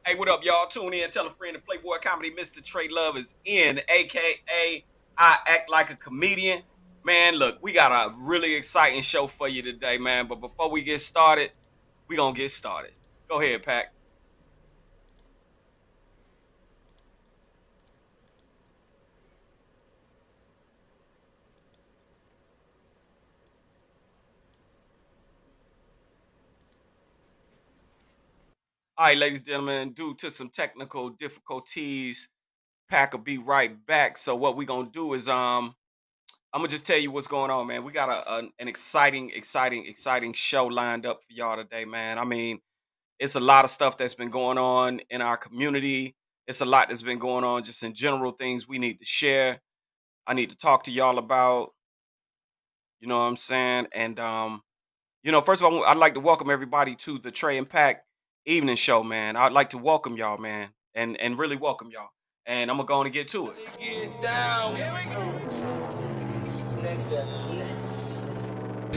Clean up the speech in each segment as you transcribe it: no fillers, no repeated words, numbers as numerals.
Hey, what up, y'all? Tune in, tell a friend the Playboy Comedy Mr. Trey Love is in, aka I Act Like a Comedian. Man, look, we got a really exciting show for you today, man. But before we get started, we gonna get started. Go ahead, Pack. All right, ladies and gentlemen, due to some technical difficulties, Pack will be right back. So what we gonna do is I'm gonna just tell you what's going on, man. We got an exciting show lined up for y'all today, man. I mean, it's a lot of stuff that's been going on in our community. It's a lot that's been going on just in general, things we need to share. I need to talk to y'all about, you know what I'm saying? And first of all, I'd like to welcome everybody to the Tre and Pack Evening Show, man. I'd like to welcome y'all, man, and really welcome y'all. And I'm gonna go on and get to it. Get down. Here we go.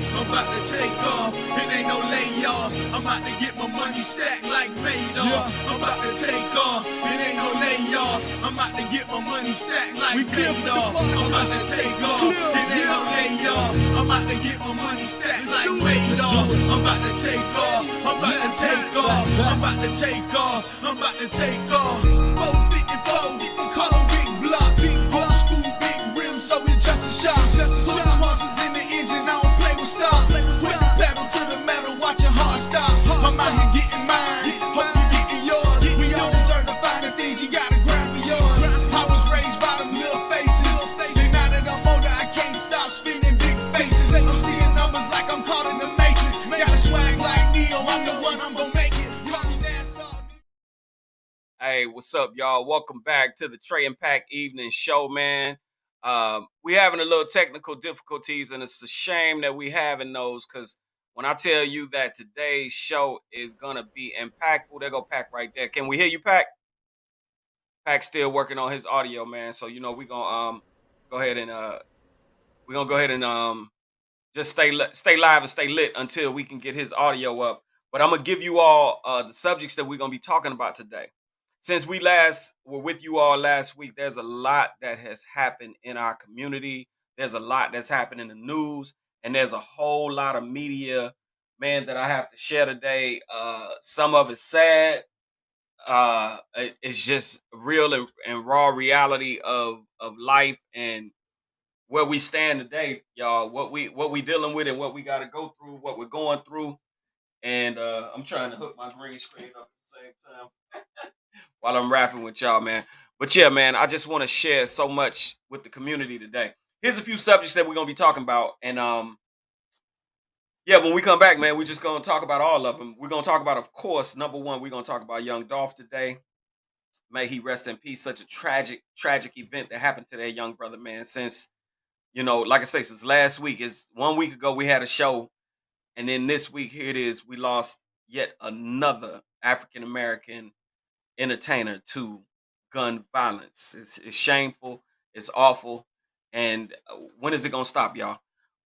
I'm about to take off, it ain't no layoff. I'm about to get my money stacked like Madoff. I'm about to take off, it ain't no layoff. I'm about to get my money stacked like Madoff. I'm about to take off, it ain't no layoff. I'm about to get my money stacked like Madoff. I'm about to take off, I'm about to take off, I'm about to take off, I'm about to take off. 454, call them big blocks. Old school big rims, so it's just a shot. Put some horses in the engine, I don't play with stop. Put the pedal to the metal, watch your heart stop. I'm out here getting mine, hope you getting yours. We all deserve to find the things you gotta grind for yours. I was raised by them little faces. Then now that I'm older, I can't stop spinning big faces. I'm seeing numbers like I'm caught in the matrix. Got a swag like Neo, I'm the one, I'm gonna make it. Call me Nassau. Hey, what's up, y'all? Welcome back to the Trey and Pack Evening Show, man. We having a little technical difficulties, and it's a shame that we having those because when I tell you that today's show is gonna be impactful, there go Pack right there. Can we hear you, Pack? Pack's still working on his audio, man. So we gonna go ahead and we're gonna go ahead and just stay live and stay lit until we can get his audio up. But I'm gonna give you all the subjects that we're gonna be talking about today. Since we last were with you all last week, there's a lot that has happened in our community. There's a lot that's happened in the news, and there's a whole lot of media, man, that I have to share today. Some of it's sad. It's just real and raw reality of life and where we stand today, y'all. What we dealing with and what we got to go through, what we're going through. And I'm trying to hook my green screen up at the same time while I'm rapping with y'all, man. But yeah, man, I just want to share so much with the community today. Here's a few subjects that we're gonna be talking about, and yeah, when we come back, man, we're just gonna talk about all of them. We're gonna talk about, of course, number one, we're gonna talk about young Dolph today. May he rest in peace. Such a tragic event that happened to that young brother, man. Since like I say, since last week, is 1 week ago we had a show, and then this week here it is. We lost yet another African American entertainer to gun violence. It's shameful. It's awful. And when is it gonna stop, y'all?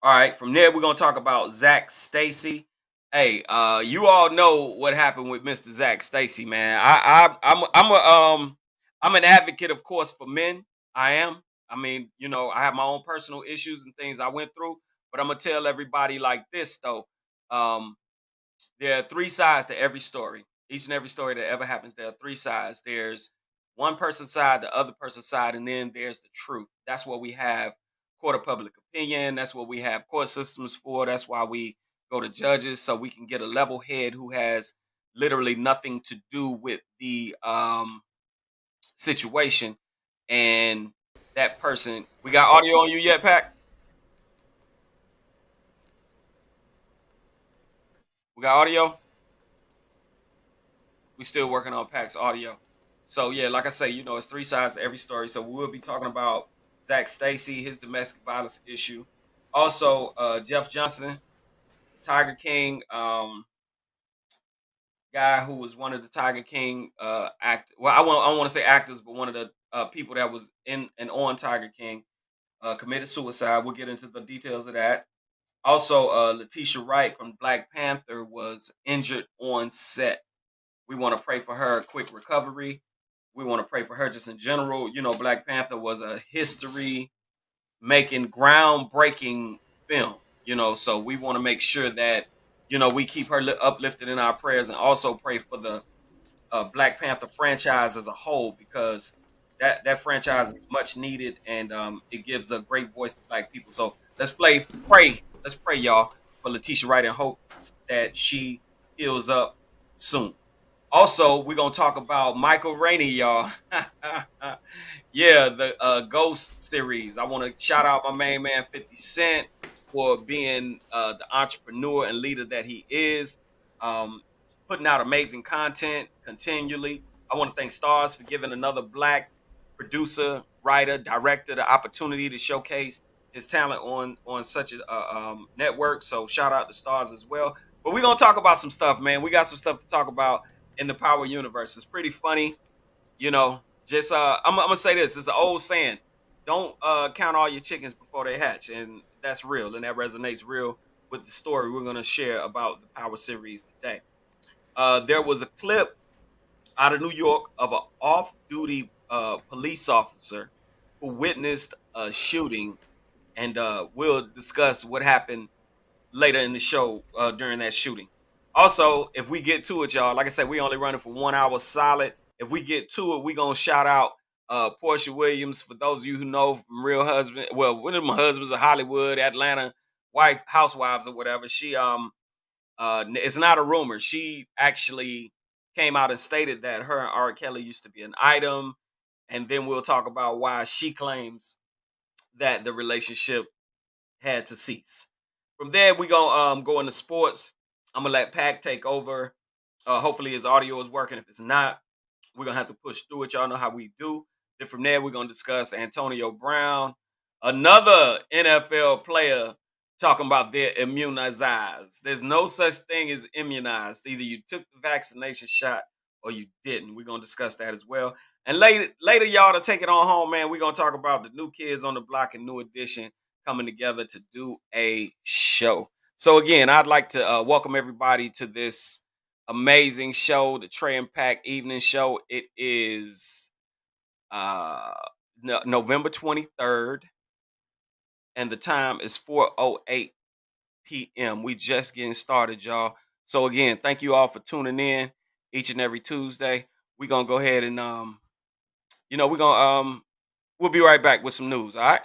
All right. From there, we're gonna talk about Zach Stacy. Hey, you all know what happened with Mr. Zach Stacy, man. I'm an advocate, of course, for men. I am. I mean, I have my own personal issues and things I went through, but I'm gonna tell everybody like this though. Um, there are three sides to every story. Each and every story that ever happens, there are three sides. There's one person's side, the other person's side, and then there's the truth. That's what we have court of public opinion. That's what we have court systems for. That's why we go to judges so we can get a level head who has literally nothing to do with the situation. And that person, we got audio on you yet, Pack? We got audio? We still working on Pack's audio. So yeah, like I say, it's three sides to every story. So we'll be talking about Zach Stacy, his domestic violence issue. Also, Jeff Johnson, Tiger King, guy who was one of the Tiger King act. Well, I want to say actors, but one of the people that was in and on Tiger King committed suicide. We'll get into the details of that. Also, Letitia Wright from Black Panther was injured on set. We want to pray for her quick recovery. We want to pray for her just in general. Black Panther was a history making groundbreaking film, so we want to make sure that, we keep her uplifted in our prayers, and also pray for the Black Panther franchise as a whole, because that franchise is much needed, and it gives a great voice to Black people. So let's pray, y'all, for Letitia Wright, and hope that she heals up soon. Also, we're gonna talk about Michael Rainey, y'all. Yeah, the Ghost series. I want to shout out my main man 50 Cent for being the entrepreneur and leader that he is, um, putting out amazing content continually. I want to thank Stars for giving another Black producer, writer, director the opportunity to showcase his talent on such a network. So shout out to Stars as well. But we're gonna talk about some stuff, man. We got some stuff to talk about in the Power Universe. It's pretty funny, you know. Just I'm gonna say this: it's an old saying. Don't count all your chickens before they hatch, and that's real, and that resonates real with the story we're gonna share about the Power series today. There was a clip out of New York of an off-duty police officer who witnessed a shooting, and we'll discuss what happened later in the show during that shooting. Also, if we get to it, y'all, like I said, we only running for 1 hour solid. If we get to it, we gonna shout out Portia Williams. For those of you who know from Real Husband, well, one of my husbands in Hollywood, Atlanta, wife, housewives or whatever. She it's not a rumor. She actually came out and stated that her and R. Kelly used to be an item, and then we'll talk about why she claims that the relationship had to cease. From there, we gonna go into sports. I'm gonna let Pack take over. Hopefully, his audio is working. If it's not, we're gonna have to push through it. Y'all know how we do. Then from there, we're gonna discuss Antonio Brown, another NFL player talking about their immunized. There's no such thing as immunized. Either you took the vaccination shot or you didn't. We're gonna discuss that as well. And later, y'all, to take it on home, man, we're gonna talk about the new kids on the block and New Edition coming together to do a show. So again, I'd like to welcome everybody to this amazing show, the Tre and Pack Evening Show. It is uh November 23rd, and the time is 4:08 p.m. We just getting started, y'all. So again, thank you all for tuning in each and every Tuesday. We're gonna go ahead and we're gonna we'll be right back with some news. All right.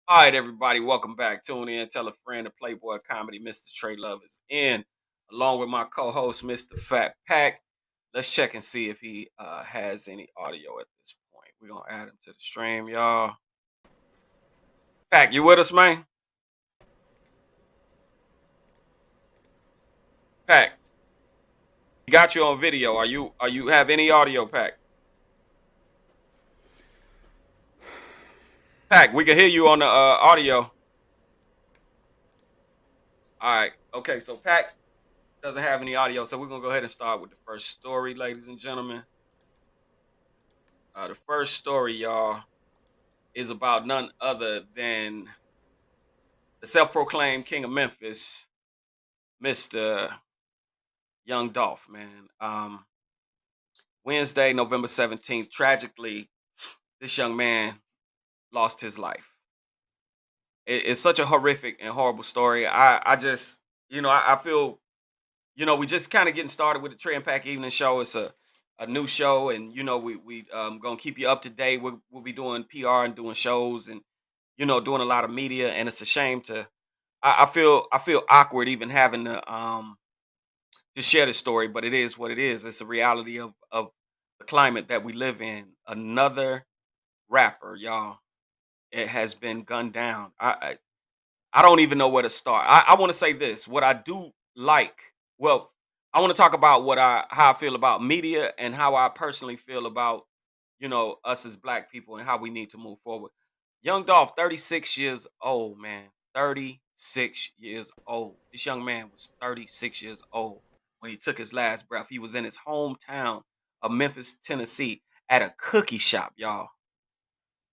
All right, everybody, welcome back. Tune in, tell a friend. The Playboy Comedy, Mr. Trey Love is in, along with my co-host, Mr. Fat Pack. Let's check and see if he has any audio at this point. We're gonna add him to the stream, y'all. Pack, you with us, man? Pack, we got you on video. Are you have any audio, Pack? Pack, we can hear you on the audio. All right. Okay, so Pack doesn't have any audio, so we're gonna go ahead and start with the first story, ladies and gentlemen. The first story, y'all, is about none other than the self-proclaimed king of Memphis, Mr. Young Dolph, man. Wednesday, November 17th, tragically, this young man lost his life. It's such a horrific and horrible story. I just, I feel, we just kind of getting started with the Tre and Pack Evening Show. It's a new show, and we gonna keep you up to date. We'll be doing PR and doing shows, and doing a lot of media. And it's a shame to, I feel awkward even having to to share this story, but it is what it is. It's a reality of the climate that we live in. Another rapper, y'all, it has been gunned down. I don't even know where to start. I want to say this. What I do like, well, I want to talk about what I how I feel about media and how I personally feel about, us as black people and how we need to move forward. Young Dolph, 36 years old, man. 36 years old. This young man was 36 years old when he took his last breath. He was in his hometown of Memphis, Tennessee, at a cookie shop, y'all,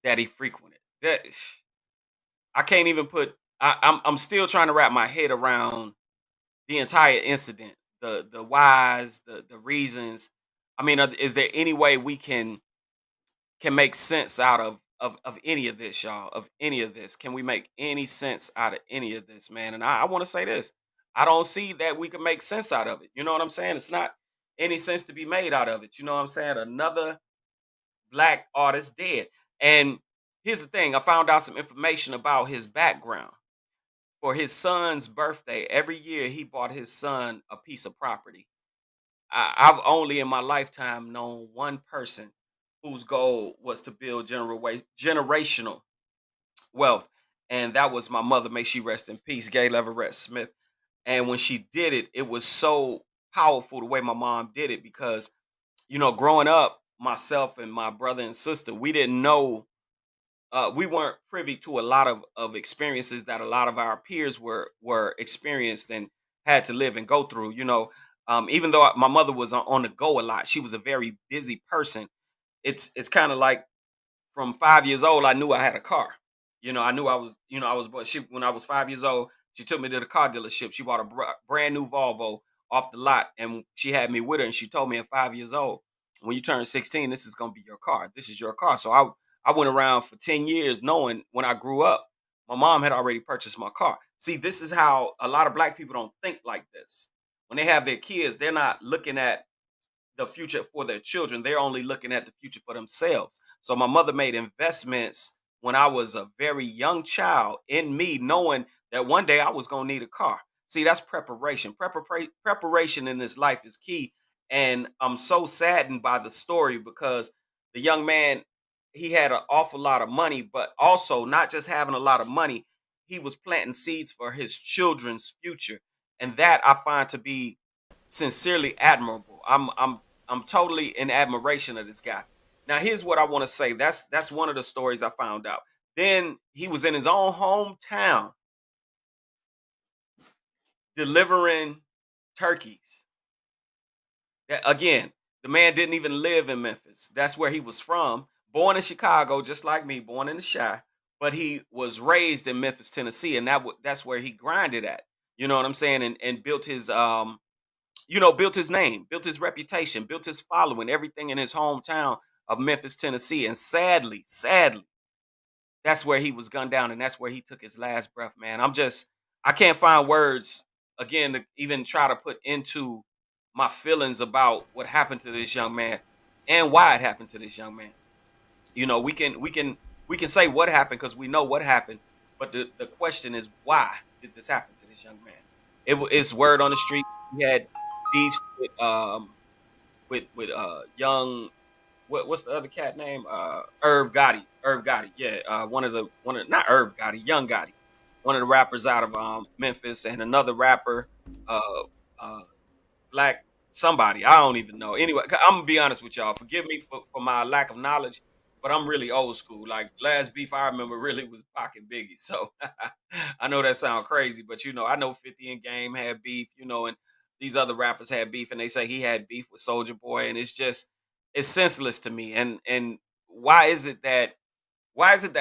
that he frequented. I can't even put. I'm still trying to wrap my head around the entire incident, the whys, the reasons. I mean, is there any way we can make sense out of any of this, y'all? Of any of this, can we make any sense out of any of this, man? And I want to say this: I don't see that we can make sense out of it. You know what I'm saying? It's not any sense to be made out of it. You know what I'm saying? Another black artist dead. And here's the thing: I found out some information about his background. For his son's birthday, every year he bought his son a piece of property. I've only in my lifetime known one person whose goal was to build generational wealth, and that was my mother. May she rest in peace, Gay Leverett Smith. And when she did it, it was so powerful the way my mom did it because growing up, myself and my brother and sister, we didn't know we weren't privy to a lot of experiences that a lot of our peers were experienced and had to live and go through. Even though my mother was on the go a lot, she was a very busy person. It's kind of like from 5 years old, I knew I had a car. I knew I was. But she, when I was 5 years old, she took me to the car dealership. She bought a brand new Volvo off the lot, and she had me with her. And she told me at 5 years old, when you turn 16, this is gonna be your car. This is your car. So I went around for 10 years, knowing when I grew up, my mom had already purchased my car. See, this is how a lot of black people don't think like this. When they have their kids, they're not looking at the future for their children. They're only looking at the future for themselves. So my mother made investments when I was a very young child in me, knowing that one day I was going to need a car. See, that's preparation. Preparation in this life is key. And I'm so saddened by the story because the young man, he had an awful lot of money, but also not just having a lot of money, he was planting seeds for his children's future. And that I find to be sincerely admirable. I'm totally in admiration of this guy. Now, here's what I want to say. That's one of the stories I found out. Then he was in his own hometown delivering turkeys. Again, the man didn't even live in Memphis. That's where he was from. Born in Chicago, just like me, born in the Shy, but he was raised in Memphis, Tennessee, and that's where he grinded at. You know what I'm saying? And built his built his name, built his reputation, built his following, everything in his hometown of Memphis, Tennessee. And sadly, that's where he was gunned down and that's where he took his last breath, man. I can't find words again to even try to put into my feelings about what happened to this young man and why it happened to this young man. We can say what happened because we know what happened, but the question is why did this happen to this young man? It's word on the street. He had beefs with young, what's the other cat name? Irv Gotti. Irv Gotti. Yeah, one of not Irv Gotti, Young Gotti, one of the rappers out of Memphis, and another rapper, uh, uh, black somebody. I don't even know. Anyway, I'm gonna be honest with y'all. Forgive me for my lack of knowledge, but I'm really old school. Like last beef I remember really was Pac and Biggie. So I know that sounds crazy, but I know 50 and Game had beef, and these other rappers had beef, and they say he had beef with Soldier Boy, and it's senseless to me. And why is it that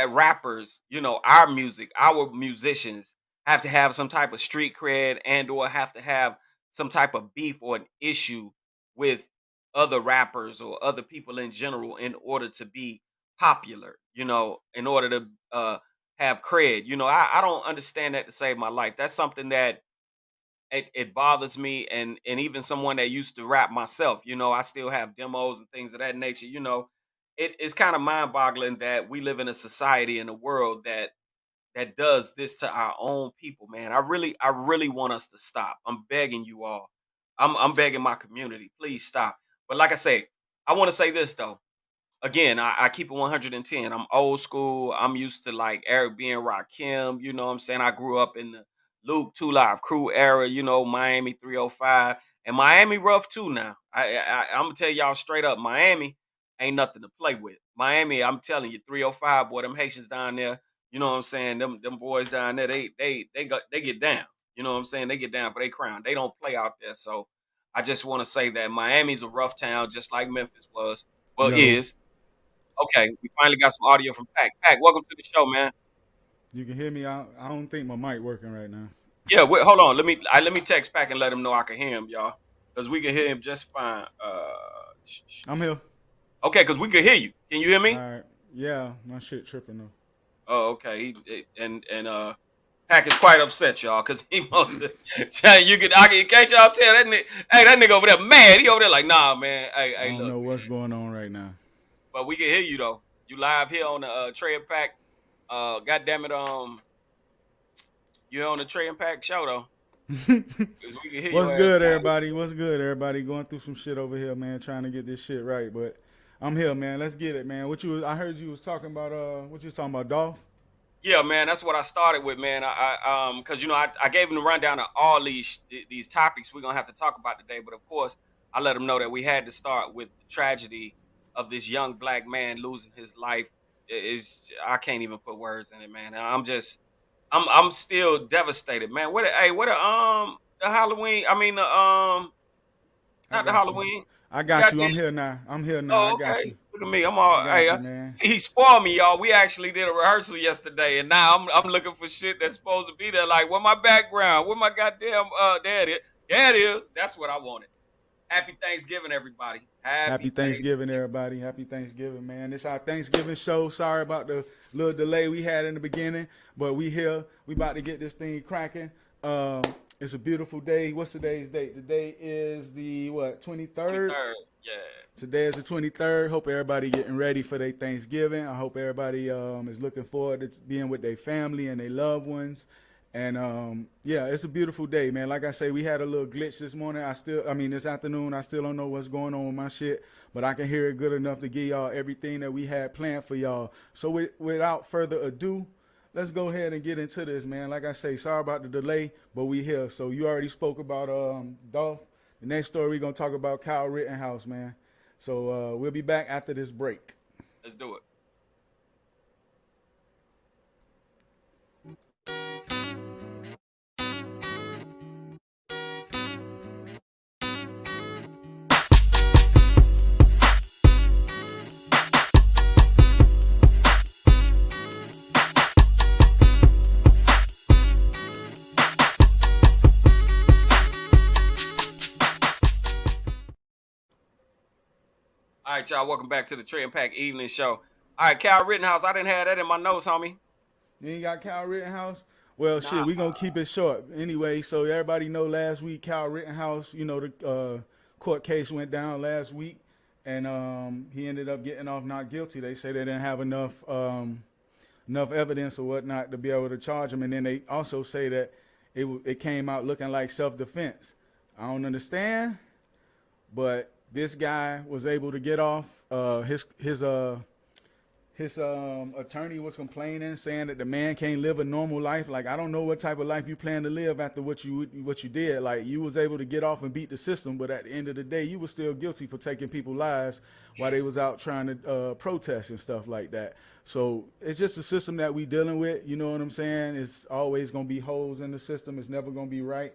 rappers, our music, our musicians have to have some type of street cred and or have to have some type of beef or an issue with other rappers or other people in general in order to be popular, in order to have cred. I don't understand that to save my life. That's something that it bothers me, and even someone that used to rap myself, I still have demos and things of that nature. It's kind of mind-boggling that we live in a society in a world that does this to our own people, man. I really want us to stop. I'm begging you all. I'm begging my community, please stop. But like I say, I want to say this though. Again, I keep it 110. I'm old school. I'm used to like Eric B and Rakim. You know what I'm saying? I grew up in the Luke 2 Live Crew era, Miami 305. And Miami rough too now. I'm gonna tell y'all straight up, Miami ain't nothing to play with. Miami, I'm telling you, 305, boy, them Haitians down there, you know what I'm saying? Them boys down there, they get down. You know what I'm saying? They get down for their crown. They don't play out there. So I just want to say that Miami's a rough town, just like Memphis was. Well, Yo, is. Okay, we finally got some audio from Pack. Pack, welcome to the show, man. you can hear me. I don't think my mic working right now. Yeah, wait, hold on. Let me text Pack and let him know I can hear him, y'all, because we can hear him just fine. I'm here. Okay, because we can hear you. Can you hear All me? right. Yeah, my shit tripping though. Oh, okay. And Pack is quite upset, y'all, because he wants to. Can't y'all tell that nigga? Hey, that nigga over there mad. He over there like, nah, man. I Hey, don't look, know what's man. going on right now. But we can hear you though. You live here on the Tre and Pack. God damn it, you're on the Tre and Pack show though. 'Cause we can hear What's your ass good, now. everybody? What's good, everybody? Going through some shit over here, man. Trying to get this shit right, but I'm here, man. Let's get it, man. I heard you was talking about. What you was talking about, Dolph? Yeah, man, that's what I started with, man. Because I gave him the rundown of all these topics we're gonna have to talk about today. But of course, I let him know that we had to start with the tragedy of this young black man losing his life. Is I can't even put words in it, man. I'm still devastated, man. The Halloween? I mean I not the got you. Halloween. I got you. Goddamn. I'm here now. I'm here now. I Oh, got okay. you. Look at me. I'm I all. Hey, got you, man. see, he spoiled me, y'all. We actually did a rehearsal yesterday, and now I'm looking for shit that's supposed to be there. Like, where my background? Where my goddamn there it is. There it is. That's what I wanted. Happy Thanksgiving, everybody. Happy Happy Thanksgiving, Thanksgiving. everybody. Happy Thanksgiving, man. This our Thanksgiving show. Sorry about the little delay we had in the beginning, but we here. We about to get this thing cracking. Um, it's a beautiful day. What's today's date? Today is the what? 23rd. 23rd. Yeah. Today is the 23rd. Hope everybody getting ready for their Thanksgiving. I hope everybody is looking forward to being with their family and their loved ones. And yeah, it's a beautiful day, man. Like I say, we had a little glitch this morning. This afternoon, I still don't know what's going on with my shit, but I can hear it good enough to give y'all everything that we had planned for y'all. So without further ado, let's go ahead and get into this, man. Like I say, sorry about the delay, but we here. So you already spoke about Dolph. The next story we're gonna talk about Kyle Rittenhouse, man. So we'll be back after this break. Let's do it. All right, y'all. Welcome back to the Tre and Pack Evening Show. All right, Cal Rittenhouse. I didn't have that in my notes, homie. You ain't got Kyle Rittenhouse? Well, shit, Nah. we gonna keep it short. Anyway, so everybody know last week Kyle Rittenhouse, the court case went down last week, and he ended up getting off not guilty. They say they didn't have enough evidence or whatnot to be able to charge him, and then they also say that it came out looking like self-defense. I don't understand, but this guy was able to get off. His attorney was complaining, saying that the man can't live a normal life. Like, I don't know what type of life you plan to live after what you did. Like, you was able to get off and beat the system, but at the end of the day, you were still guilty for taking people's lives while they was out trying to protest and stuff like that. So it's just a system that we dealing with. You know what I'm saying? It's always gonna be holes in the system. It's never gonna be right.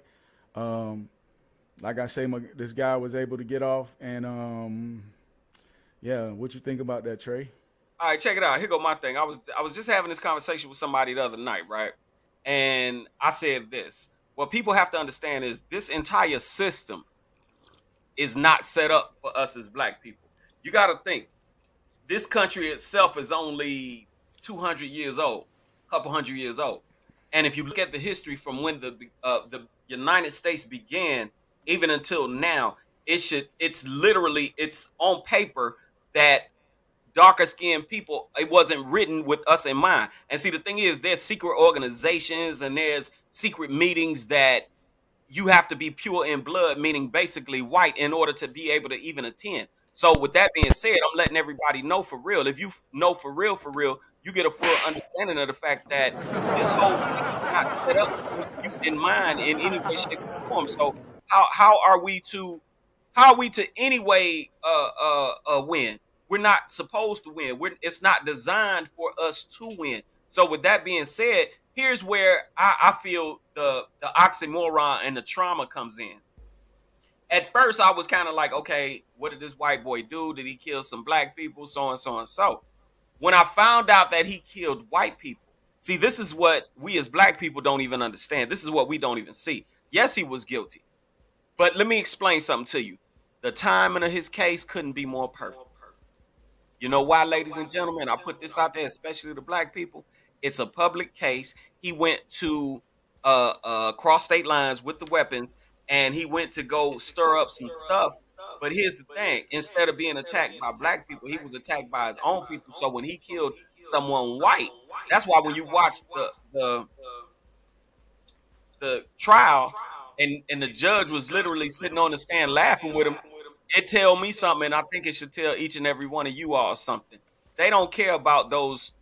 Like I say, this guy was able to get off, and yeah, what you think about that, Trey? All right, check it out. Here go my thing. I was just having this conversation with somebody the other night, right? And I said this. What people have to understand is this entire system is not set up for us as black people. You got to think this country itself is only 200 years old, a couple hundred years old. And if you look at the history from when the United States began, even until now, it's on paper that darker skinned people, it wasn't written with us in mind. And see, the thing is, there's secret organizations and there's secret meetings that you have to be pure in blood, meaning basically white, in order to be able to even attend. So with that being said, I'm letting everybody know for real. If you know for real, you get a full understanding of the fact that this whole thing is not set up with you in mind in any way, shape, or form. So how are we to anyway win? We're not supposed to win. It's not designed for us to win. So with that being said, here's where I feel the oxymoron and the trauma comes in. At first, I was kind of like, okay, what did this white boy do? Did he kill some black people? So and so and so. When I found out that he killed white people, see, this is what we as black people don't even understand. This is what we don't even see. Yes, he was guilty, but let me explain something to you. The timing of his case couldn't be more perfect. You know why, ladies and gentlemen? I put this out there, especially the black people. It's a public case. He went to cross state lines with the weapons, and he went to go stir up some stuff. But here's the thing: instead of being attacked by black people, he was attacked by his own people. So when he killed someone white, that's why when you watch the trial, and the judge was literally sitting on the stand laughing with him, it tell me something, and I think it should tell each and every one of you all something. They don't care about those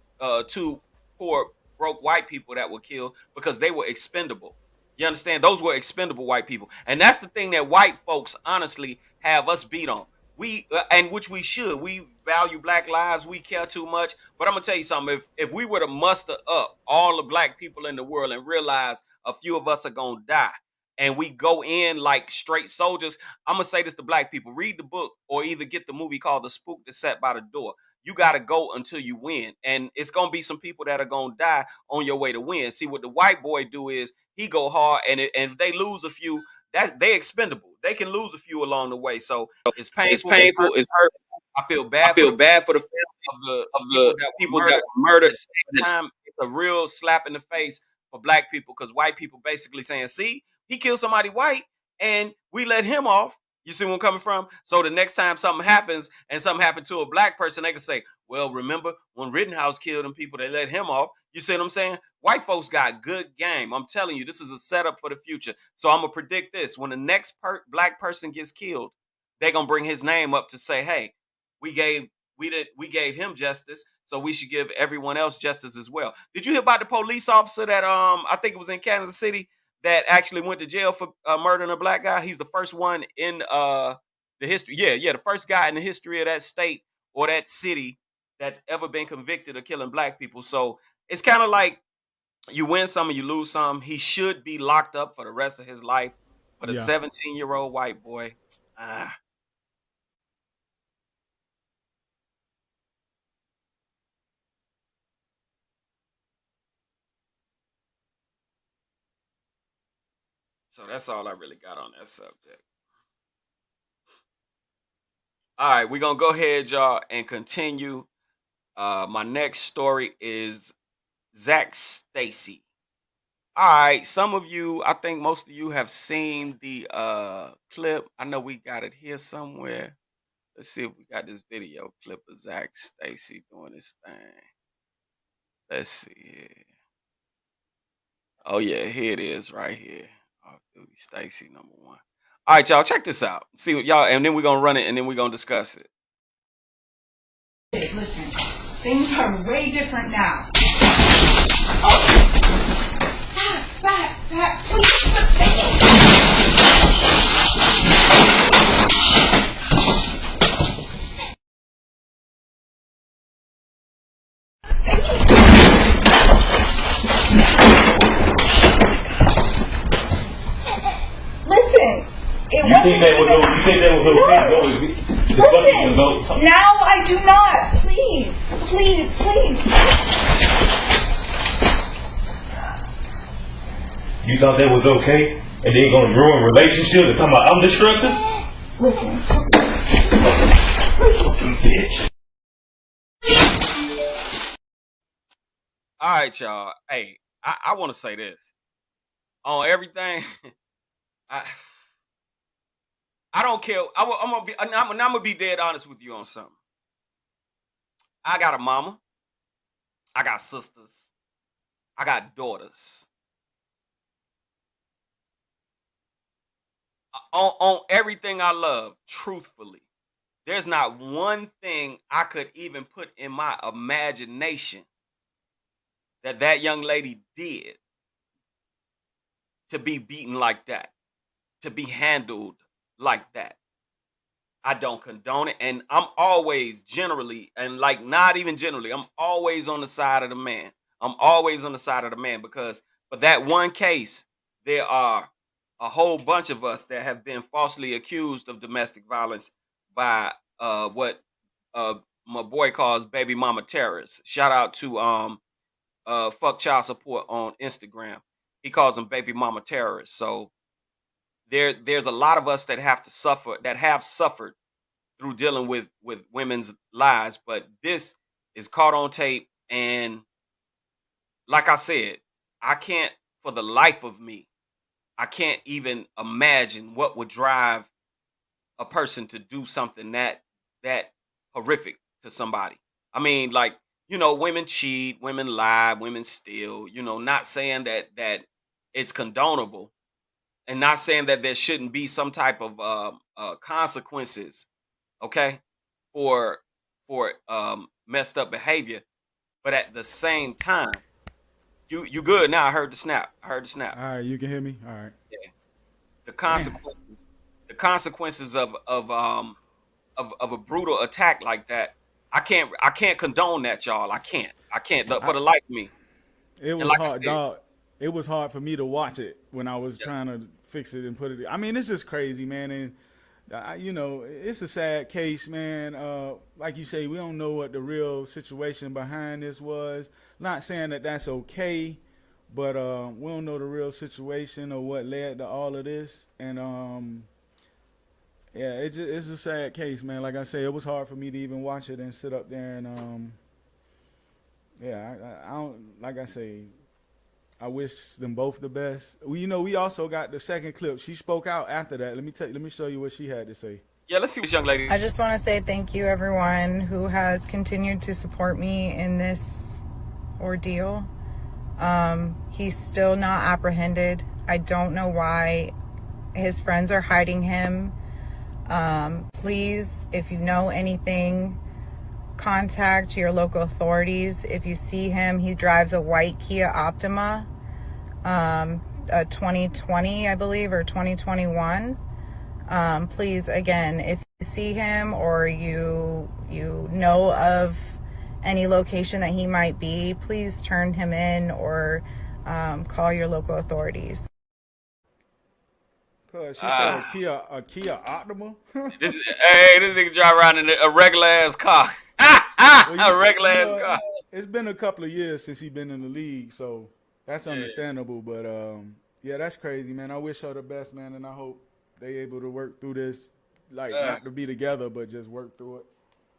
two poor broke white people that were killed because they were expendable. You understand? Those were expendable white people, and that's the thing that white folks honestly have us beat on. We and which we should. We value black lives. We care too much. But I'm gonna tell you something. If we were to muster up all the black people in the world and realize a few of us are gonna die, and we go in like straight soldiers, I'm gonna say this to black people: read the book or either get the movie called The Spook That Sat by the Door. You got to go until you win, and it's gonna be some people that are gonna die on your way to win. See, what the white boy do is he go hard, and if they lose a few, that they expendable. They can lose a few along the way. So it's It's painful. It's painful. hurtful. It's hurtful. I feel I bad for the feel bad family for the of the of people the that were people that murdered. were But murdered. at the same time, it's a real slap in the face for black people because white people basically saying, "See, he killed somebody white, and we let him off." You see where I'm coming from? So the next time something happens and something happened to a black person, they can say, "Well, remember when Rittenhouse killed them people, they let him off." You see what I'm saying? White folks got good game. I'm telling you, this is a setup for the future. So I'm gonna predict this: when the next black person gets killed, they're gonna bring his name up to say, "Hey, we gave we gave him justice, so we should give everyone else justice as well." Did you hear about the police officer that I think it was in Kansas City that actually went to jail for murdering a black guy? He's the first one in the history. Yeah, the first guy in the history of that state or that city that's ever been convicted of killing black people. So it's kind of like you win some and you lose some. He should be locked up for the rest of his life. But a Yeah. 17-year-old white boy, ah, so that's all I really got on that subject. All right, we're gonna go ahead, y'all, and continue. My next story is Zach Stacy. All right, some of you, I think most of you have seen the clip. I know we got it here somewhere. Let's see if we got this video clip of Zach Stacy doing this thing. Let's see here. Oh yeah, here it is right here. Off Duty Stacy #1. All right, y'all, check this out. See what y'all, and then we're gonna run it and then we're gonna discuss it. Listen, things are way different now. Back, listen. You think that was okay? Listen, now I do not. Please. You thought that was okay? And then you're gonna ruin relationships and talking about I'm destructive? Listen. All right, y'all. Hey, I want to say this on everything. I don't care. I'm gonna be dead honest with you on something. I got a mama. I got sisters. I got daughters. on everything I love, truthfully, there's not one thing I could even put in my imagination that that young lady did to be beaten like that, to be handled like that. I don't condone it. And I'm always generally, and like not even generally, I'm always on the side of the man. I'm always on the side of the man because for that one case, there are a whole bunch of us that have been falsely accused of domestic violence by what uh my boy calls baby mama terrorists. Shout out to fuck child support on Instagram. He calls them baby mama terrorists. So there's a lot of us that have to suffer, that have suffered through dealing with women's lives, but this is caught on tape. And like I said, I can't, for the life of me, I can't even imagine what would drive a person to do something that horrific to somebody. I mean, like, women cheat, women lie, women steal, not saying that it's condonable, and not saying that there shouldn't be some type of consequences, okay, for messed up behavior. But at the same time, you good now. I heard the snap. I heard the snap. All right, you can hear me. All right. Yeah. The Damn. consequences, the consequences of a brutal attack like that. I can't condone that, y'all. I can't for I, the life of me. it And was like I hard, said, dog. It was hard for me to watch it when I was yeah, trying to fix it and put it. I mean, it's just crazy, man. And it's a sad case, man. Like you say, we don't know what the real situation behind this was. Not saying that that's okay, but we don't know the real situation or what led to all of this. And yeah, it's a sad case, man. Like I say, it was hard for me to even watch it and sit up there and yeah, I don't, like I say, I wish them both the best. We also got the second clip. She spoke out after that. Let me show you what she had to say. yeah. Let's see what this young lady. I just want to say thank you, everyone who has continued to support me in this ordeal. He's still not apprehended. I don't know why his friends are hiding him. Please, if you know anything, contact your local authorities. If you see him, he drives a white Kia Optima, a 2020, I believe, or 2021. Please, again, if you see him or you know of any location that he might be, please turn him in or call your local authorities. Cause she said Uh, a Kia Optima. this nigga drive around in a regular ass car. Well, A regular ass car. it's been a couple of years since he's been in the league, so that's Yeah. understandable. But yeah, that's crazy, man. I wish her the best, man, and I hope they able to work through this, like Uh, not to be together, but just work through it.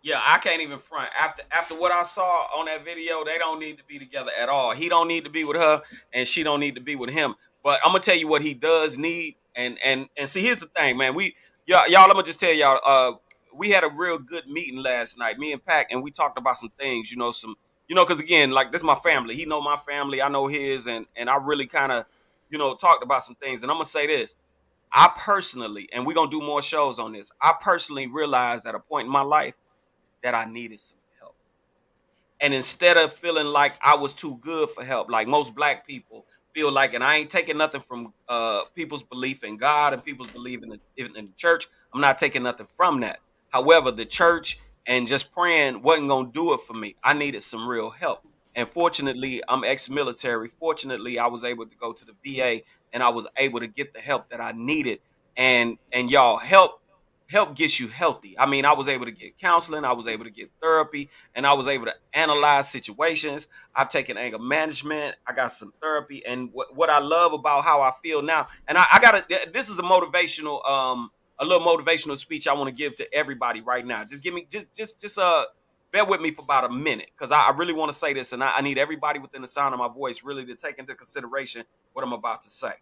Yeah, I can't even front. After what I saw on that video, they don't need to be together at all. He don't need to be with her, and she don't need to be with him. But I'm gonna tell you what he does need. And see, here's the thing, man. Y'all, I'm gonna just tell y'all. We had a real good meeting last night, me and Pac, and we talked about some things. Because again, like this is my family. He know my family, I know his, and I really kind of, talked about some things. And I'm gonna say this. I personally, and we're gonna do more shows on this. I personally realized at a point in my life that I needed some help. And instead of feeling like I was too good for help, like most black people feel like, and I ain't taking nothing from people's belief in God and people's belief in the church. I'm not taking nothing from that. However, the church and just praying wasn't gonna do it for me. I needed some real help. And fortunately, I'm ex-military. Fortunately, I was able to go to the VA and I was able to get the help that I needed. And y'all, help gets you healthy. I mean, I was able to get counseling, I was able to get therapy, and I was able to analyze situations. I've taken anger management, I got some therapy. And what I love about how I feel now, and I got this is a little motivational speech I want to give to everybody right now. Just give me just bear with me for about a minute, because I really want to say this, and I need everybody within the sound of my voice really to take into consideration what I'm about to say.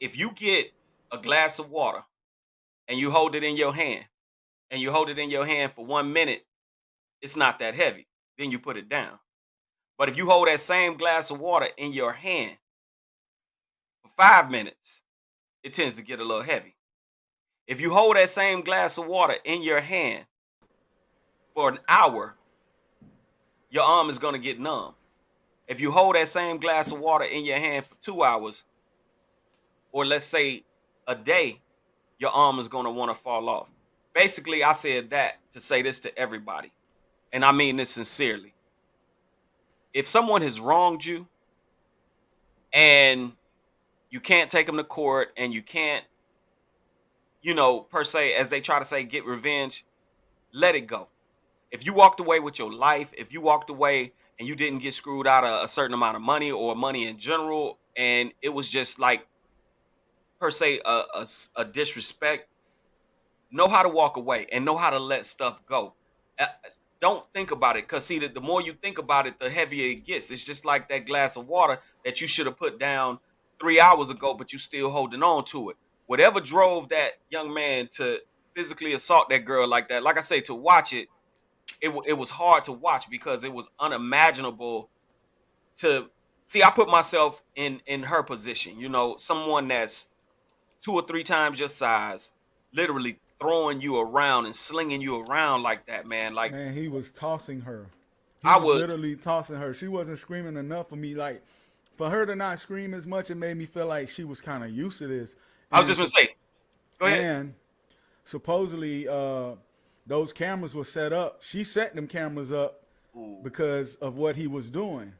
If you get a glass of water and you hold it in your hand, and you hold it in your hand for 1 minute, it's not that heavy. Then you put it down. But if you hold that same glass of water in your hand for 5 minutes, it tends to get a little heavy. If you hold that same glass of water in your hand for an hour, your arm is going to get numb. If you hold that same glass of water in your hand for 2 hours, or let's say a day, your arm is going to want to fall off. Basically, I said that to say this to everybody, and I mean this sincerely. If someone has wronged you and you can't take them to court and you can't, per se, as they try to say, get revenge, let it go. If you walked away with your life, if you walked away and you didn't get screwed out of a certain amount of money or money in general, and it was just like, per se, a disrespect, know how to walk away and know how to let stuff go. Don't think about it, because see, the more you think about it, the heavier it gets. It's just like that glass of water that you should have put down 3 hours ago, but you still holding on to it. Whatever drove that young man to physically assault that girl like that, like I say, to watch it, it was hard to watch because it was unimaginable to see. I put myself in her position, someone that's 2 or 3 times your size, literally throwing you around and slinging you around like that, man. Like, Man, he was tossing her. He I was was, literally tossing her. She wasn't screaming enough for me. Like, for her to not scream as much, it made me feel like she was kind of used to this. I was just gonna say, go ahead. And supposedly, those cameras were set up. She set them cameras up Ooh. because of what he was doing.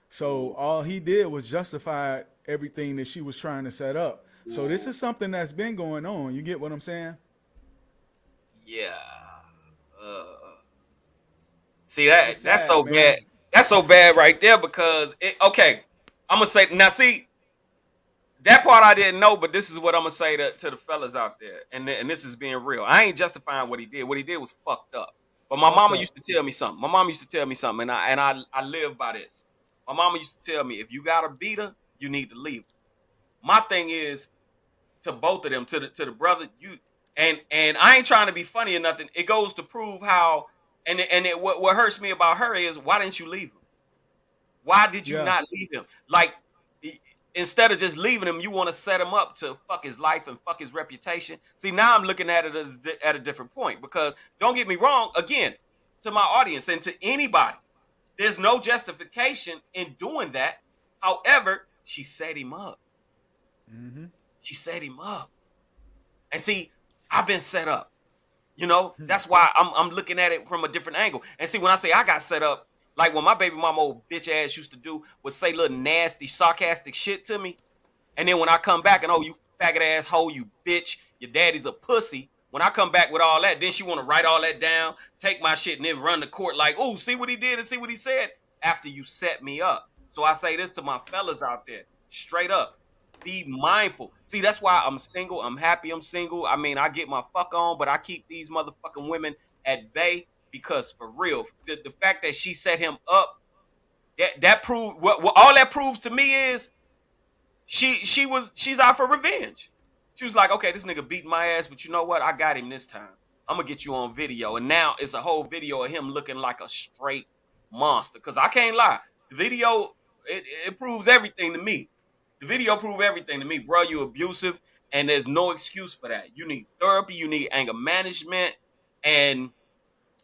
So all he did was justify everything that she was trying to set up. So this is something that's been going on. You get what I'm saying? Yeah. See, that's sad, so man. bad. That's so bad right there because okay, I'm gonna say now. See, that part I didn't know, but this is what I'm gonna say to the fellas out there, and this is being real. I ain't justifying what he did. What he did was fucked up. But my mama used to tell me something. My mama used to tell me something, and I live by this. My mama used to tell me, if you got a beater, you need to leave. My thing is, to both of them, to the brother, and I ain't trying to be funny or nothing. It goes to prove how, what hurts me about her is, why didn't you leave him? Why did you not leave him? Like, instead of just leaving him, you want to set him up to fuck his life and fuck his reputation. See, now I'm looking at it as at a different point, because don't get me wrong, again, to my audience and to anybody, there's no justification in doing that. However, she set him up. Mm-hmm. She set him up. And see, I've been set up. That's why I'm looking at it from a different angle. And see, when I say I got set up, like when my baby mama old bitch ass used to do, would say little nasty, sarcastic shit to me. And then when I come back and, oh, you faggot ass hoe, you bitch, your daddy's a pussy. When I come back with all that, then she want to write all that down, take my shit, and then run to court like, oh, see what he did and see what he said after you set me up. So I say this to my fellas out there, straight up. Be mindful. See, that's why I'm single. I'm happy I'm single. I mean, I get my fuck on, but I keep these motherfucking women at bay, because for real, the fact that she set him up, that proved what all that proves to me is she's out for revenge. She was like, okay, this nigga beat my ass, but you know what? I got him this time. I'm gonna get you on video. And now it's a whole video of him looking like a straight monster. Cause I can't lie. The video, it proves everything to me. The video proved everything to me, bro. You abusive, and there's no excuse for that. You need therapy, you need anger management, and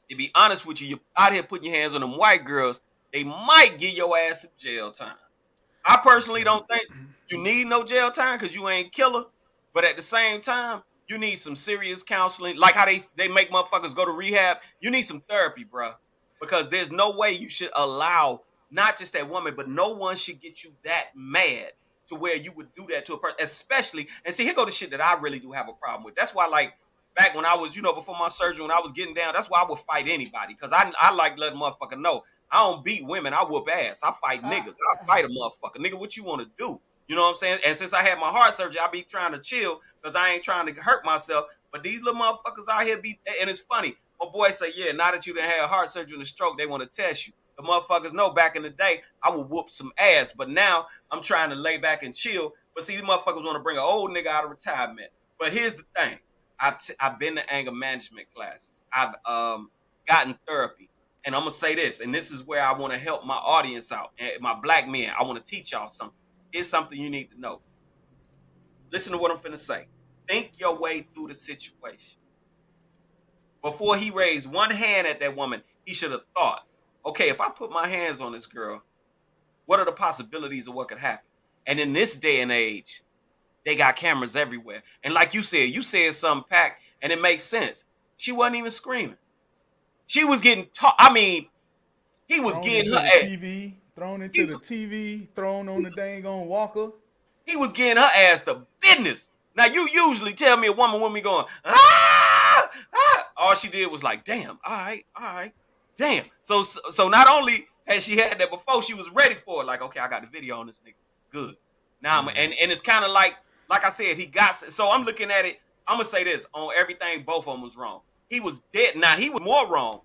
to be honest with you, you're out here putting your hands on them white girls, they might give your ass some jail time. I personally don't think you need no jail time because you ain't killer, but at the same time, you need some serious counseling, like how they make motherfuckers go to rehab. You need some therapy, bro, because there's no way you should allow not just that woman, but no one should get you that mad to where you would do that to a person, especially. And see, here go the shit that I really do have a problem with. That's why, like, back when I was, before my surgery, when I was getting down, that's why I would fight anybody, because I like letting motherfucker know I don't beat women, I whoop ass. I fight niggas. I fight a motherfucker. Nigga, what you want to do? You know what I'm saying? And since I had my heart surgery, I be trying to chill because I ain't trying to hurt myself. But these little motherfuckers out here and it's funny. My boy say, yeah, now that you done had heart surgery and a stroke, they want to test you. The motherfuckers know back in the day, I would whoop some ass. But now I'm trying to lay back and chill. But see, these motherfuckers want to bring an old nigga out of retirement. But here's the thing. I've been to anger management classes. I've gotten therapy. And I'm going to say this, and this is where I want to help my audience out, and my black men. I want to teach y'all something. It's something you need to know. Listen to what I'm finna say. Think your way through the situation. Before he raised one hand at that woman, he should have thought, okay, if I put my hands on this girl, what are the possibilities of what could happen? And in this day and age, they got cameras everywhere. And like you said something, Pack, and it makes sense. She wasn't even screaming. She was getting taught. I mean, he was Thrown getting into her the ass. TV, thrown He into the was, TV, thrown on the dang on walker. he was getting her ass to business. Now, you usually tell me a woman when we going, ah, ah. All she did was like, damn, all right, damn. So not only had she had that before, she was ready for it. Like, okay, I got the video on this nigga. Good. Now, and it's kind of like I said, he got, so I'm looking at it, I'm going to say this, on everything, both of them was wrong. He was dead. Now, he was more wrong,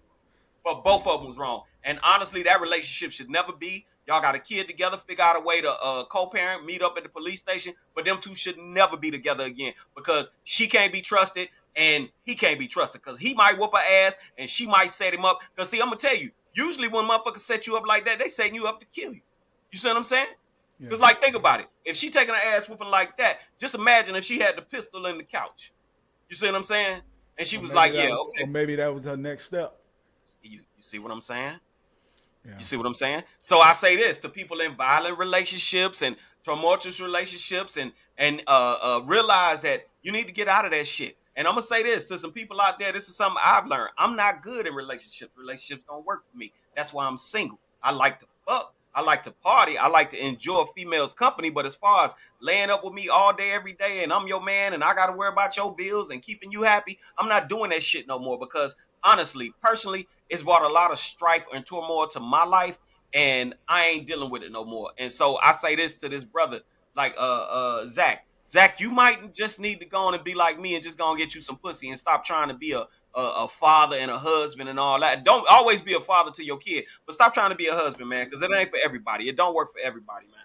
but both of them was wrong. And honestly, that relationship should never be. Y'all got a kid together, figure out a way to co-parent, meet up at the police station, but them two should never be together again because she can't be trusted and he can't be trusted because he might whoop her ass and she might set him up. Because see, I'm going to tell you, usually when motherfuckers set you up like that, they setting you up to kill you. You see what I'm saying? Because like, think about it. If she taking her ass whooping like that, just imagine if she had the pistol in the couch. You see what I'm saying? And she was like, yeah, okay. Or maybe that was her next step. You see what I'm saying? Yeah. You see what I'm saying? So I say this to people in violent relationships and tumultuous relationships and realize that you need to get out of that shit. And I'm going to say this to some people out there. This is something I've learned. I'm not good in relationships. Relationships don't work for me. That's why I'm single. I like to fuck. I like to party. I like to enjoy a female's company. But as far as laying up with me all day, every day, and I'm your man and I got to worry about your bills and keeping you happy, I'm not doing that shit no more because honestly, personally, it's brought a lot of strife and turmoil to my life, and I ain't dealing with it no more. And so I say this to this brother, like Zach. Zach, you might just need to go on and be like me and just go and get you some pussy and stop trying to be a father and a husband and all that. Don't always be a father to your kid, but stop trying to be a husband, man, because it ain't for everybody. It don't work for everybody, man.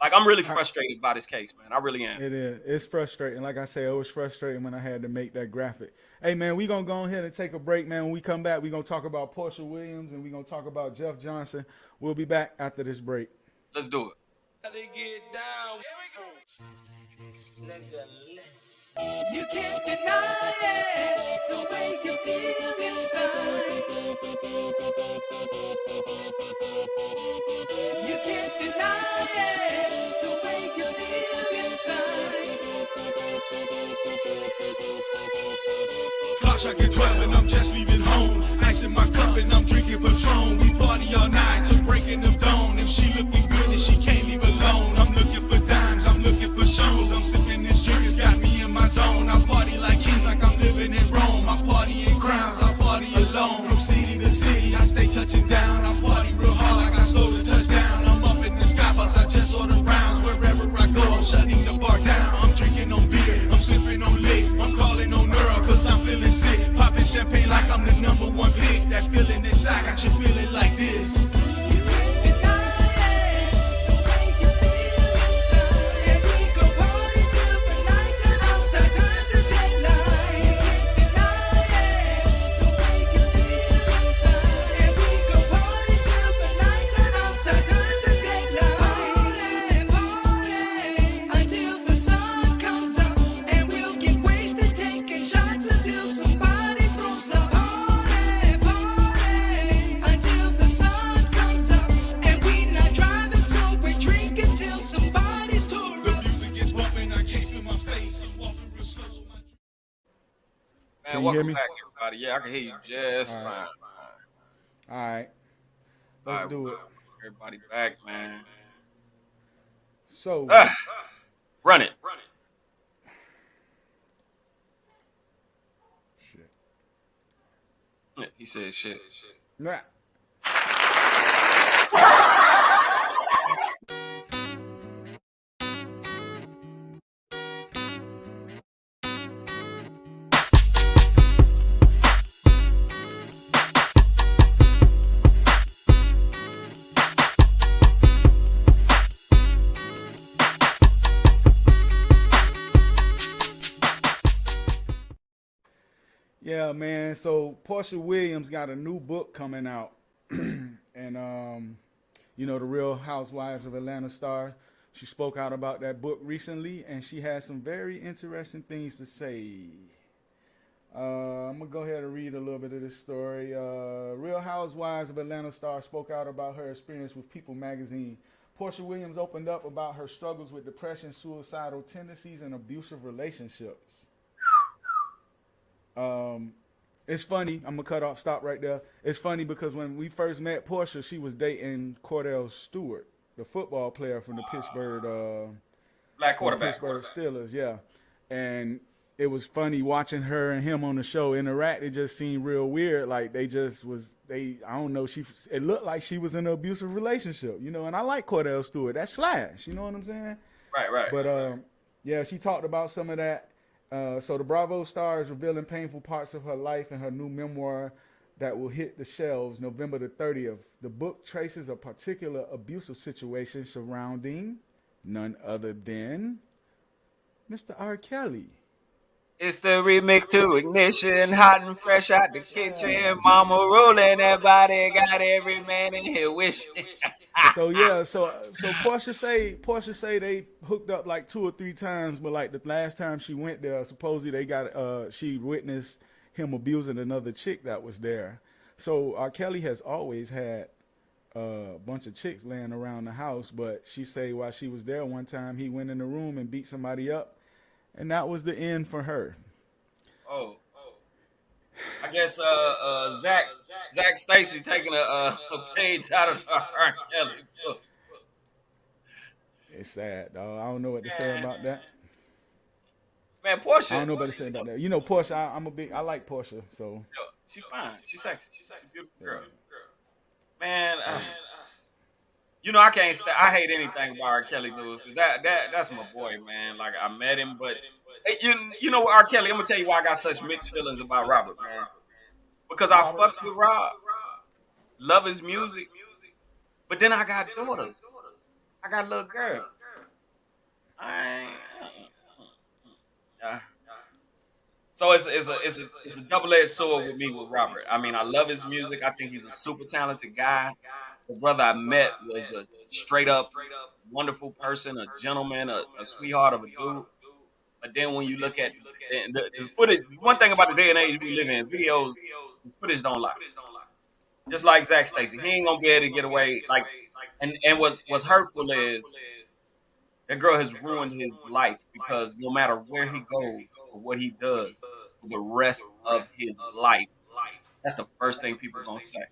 Like, I'm really frustrated by this case, man. I really am. It is. It's frustrating. Like I said, it was frustrating when I had to make that graphic. Hey, man, we're going to go ahead and take a break, man. When we come back, we're going to talk about Portia Williams and we're going to talk about Jeff Johnson. We'll be back after this break. Let's do it. Get down. You can't deny it, the way you feel inside. You can't deny it, the way you feel inside. Clock strike at 12 and I'm just leaving home. Ice in my cup and I'm drinking Patron. We party all night till breaking of dawn. If she looking good and she can't leave alone, I'm looking for dimes, I'm looking for shows. I'm sipping this drink, it's got me in my zone. I party like kings, like I'm living in Rome. I party in crowds, I party alone. From city to city, I stay touching down. I party real hard like I stole a touchdown. I'm up in the skybox, I just order rounds. Wherever I go, I'm shutting the bar down. I'm drinking on beer, I'm sipping on lick. I'm calling on Earl, cause I'm feeling sick. Popping champagne like I'm the number one pick. That feeling inside got you feeling like this. Man, welcome back, everybody. Yeah, I can hear you just fine. All right. Let's do it. Everybody back, man. So, run it. Shit. He said shit. Nah. Yeah, man. So Portia Williams got a new book coming out, and you know, the Real Housewives of Atlanta star. She spoke out about that book recently, and she had some very interesting things to say. I'm gonna go ahead and read a little bit of this story. Real Housewives of Atlanta star spoke out about her experience with People magazine. Portia Williams opened up about her struggles with depression, suicidal tendencies, and abusive relationships. It's funny. I'm gonna stop right there. It's funny because when we first met Portia, she was dating Cordell Stewart, the football player from the Black quarterback. Pittsburgh Steelers. Yeah, and it was funny watching her and him on the show interact. It just seemed real weird. Like they just was. I don't know. It looked like she was in an abusive relationship, you know. And I like Cordell Stewart. That's Slash. You know what I'm saying? Right. But yeah, she talked about some of that. So the Bravo star is revealing painful parts of her life in her new memoir that will hit the shelves November the 30th. The book traces a particular abusive situation surrounding none other than Mr. R. Kelly. It's the remix to Ignition, hot and fresh out the kitchen. Mama rolling that body, got every man in here wishing. So yeah, so Portia say they hooked up like 2 or 3 times, but like the last time she went there, supposedly she witnessed him abusing another chick that was there. So R. Kelly has always had a bunch of chicks laying around the house, but she say while she was there one time, he went in the room and beat somebody up, and that was the end for her. Oh. I guess Zach Stacy taking a page out of R. Kelly book. It's sad, dog. I don't know what to say about that. Man, Portia. I don't know what to say about that. You know, Portia. I like Portia, so. She's fine. She's sexy. She's a beautiful girl. Man, you know I can't. I hate anything about R. Kelly news because that's my boy, man. Like I met him, but you know what, R. Kelly. I'm gonna tell you why I got such mixed feelings about Robert, man. Because I fucks with Rob, love his music, but then I got daughters. I got a little girl. So it's a double-edged sword with me with Robert. I mean, I love his music. I think he's a super talented guy. The brother I met was a straight up wonderful person, a gentleman, a sweetheart of a dude. But then when you look at the footage, one thing about the day and age we live in, videos, the footage don't lie. Just like Zach Stacy, he ain't gonna be able to get away. Like, and what's hurtful is that girl has ruined his life because no matter where he goes or what he does for the rest of his life, that's the first thing people are gonna say.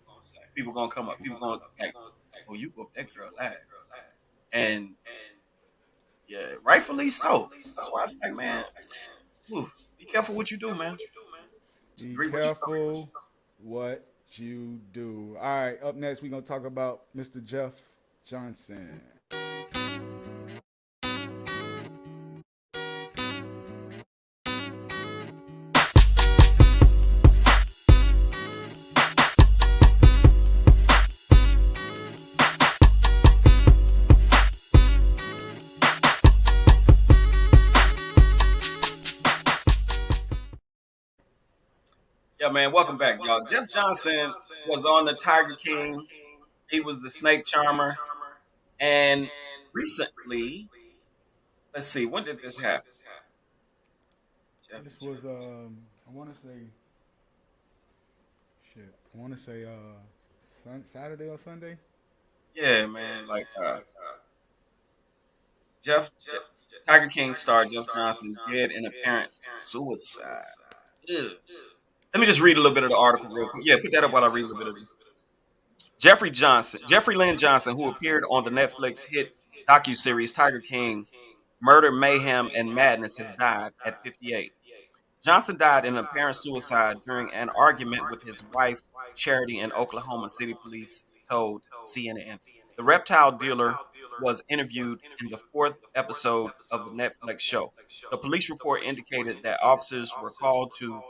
People gonna come up. People gonna like, "Oh, you whooped that girl ass," and yeah, rightfully so. That's why I was like, man, be careful what you do, man. Be careful what you do. All right, up next we're gonna talk about Mr. Jeff Johnson. Yeah, man, welcome back, y'all. Jeff Johnson was on the Tiger King. He was the snake charmer. And recently, let's see, when did this happen? This was, I want to say Saturday or Sunday? Yeah, man, like Tiger King star Jeff Johnson dead in apparent suicide. Ew. Let me just read a little bit of the article real quick. Yeah, put that up while I read a little bit of this. Jeffrey Lynn Johnson, who appeared on the Netflix hit docuseries Tiger King, Murder, Mayhem, and Madness, has died at 58. Johnson died in apparent suicide during an argument with his wife, Charity, in Oklahoma City, police told CNN. The reptile dealer was interviewed in the 4th episode of the Netflix show. The police report indicated that officers were called to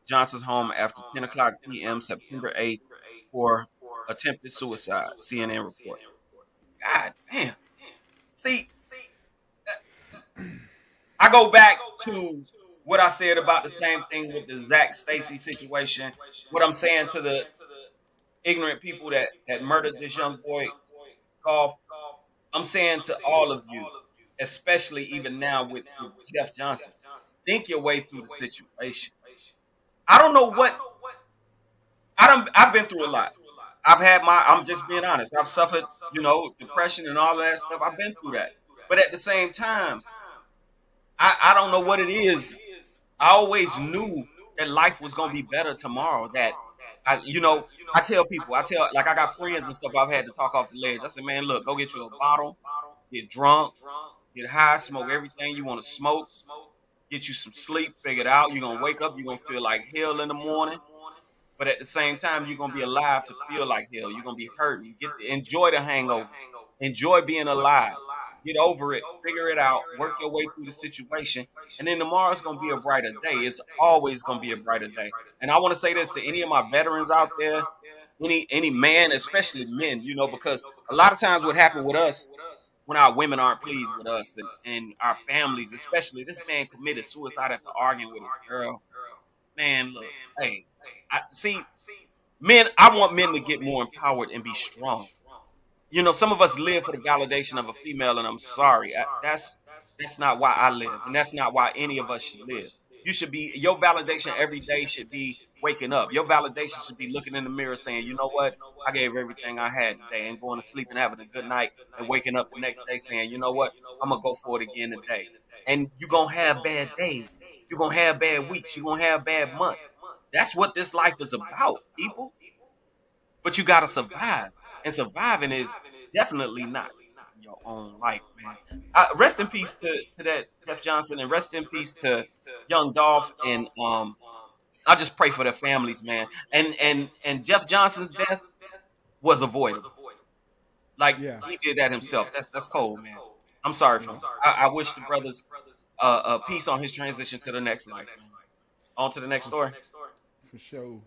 Johnson's home after 10 o'clock p.m. September 8th for attempted suicide, CNN report. God damn. See, I go back to what I said about the same thing with the Zach Stacy situation. What I'm saying to the ignorant people that murdered this young boy, Golf, I'm saying to all of you, especially even now with Jeff Johnson. Think your way through the situation. I don't know what I've been through a lot. I'm just being honest. I've suffered, depression and all of that stuff. I've been through that. But at the same time, I don't know what it is. I always knew that life was gonna be better tomorrow. That I tell people, like I got friends and stuff I've had to talk off the ledge. I said, man, look, go get you a bottle, get drunk, get high, smoke everything you want to smoke, get you some sleep, figure it out. You're gonna wake up, you're gonna feel like hell in the morning. But at the same time, you're gonna be alive to feel like hell. You're gonna be hurt. You get to enjoy the hangover. Enjoy being alive. Get over it. Figure it out. Work your way through the situation. And then tomorrow's gonna be a brighter day. It's always gonna be a brighter day. And I want to say this to any of my veterans out there, any man, especially men, because a lot of times what happened with us when our women aren't pleased with us and our families, especially this man committed suicide after arguing with his girl. Man, look, hey, I see men. I want men to get more empowered and be strong. Some of us live for the validation of a female, and I'm sorry, that's not why I live, and that's not why any of us should live. Your validation every day should be waking up. Your validation should be looking in the mirror saying, you know what, I gave everything I had today, and going to sleep and having a good night, and waking up the next day saying, you know what, I'm gonna go for it again today. And you're gonna have bad days, you're gonna have bad weeks, you're gonna have bad months. That's what this life is about, people. But you gotta survive. And surviving is definitely not your own life, man. Rest in peace to that Jeff Johnson, and rest in peace to Young Dolph. And I just pray for their families, man. And Jeff Johnson's death was avoidable. Like Yeah. he did that himself. That's cold, man. I'm sorry for him. I wish the brothers peace on his transition to the next life. Man. On to the next story. For sure.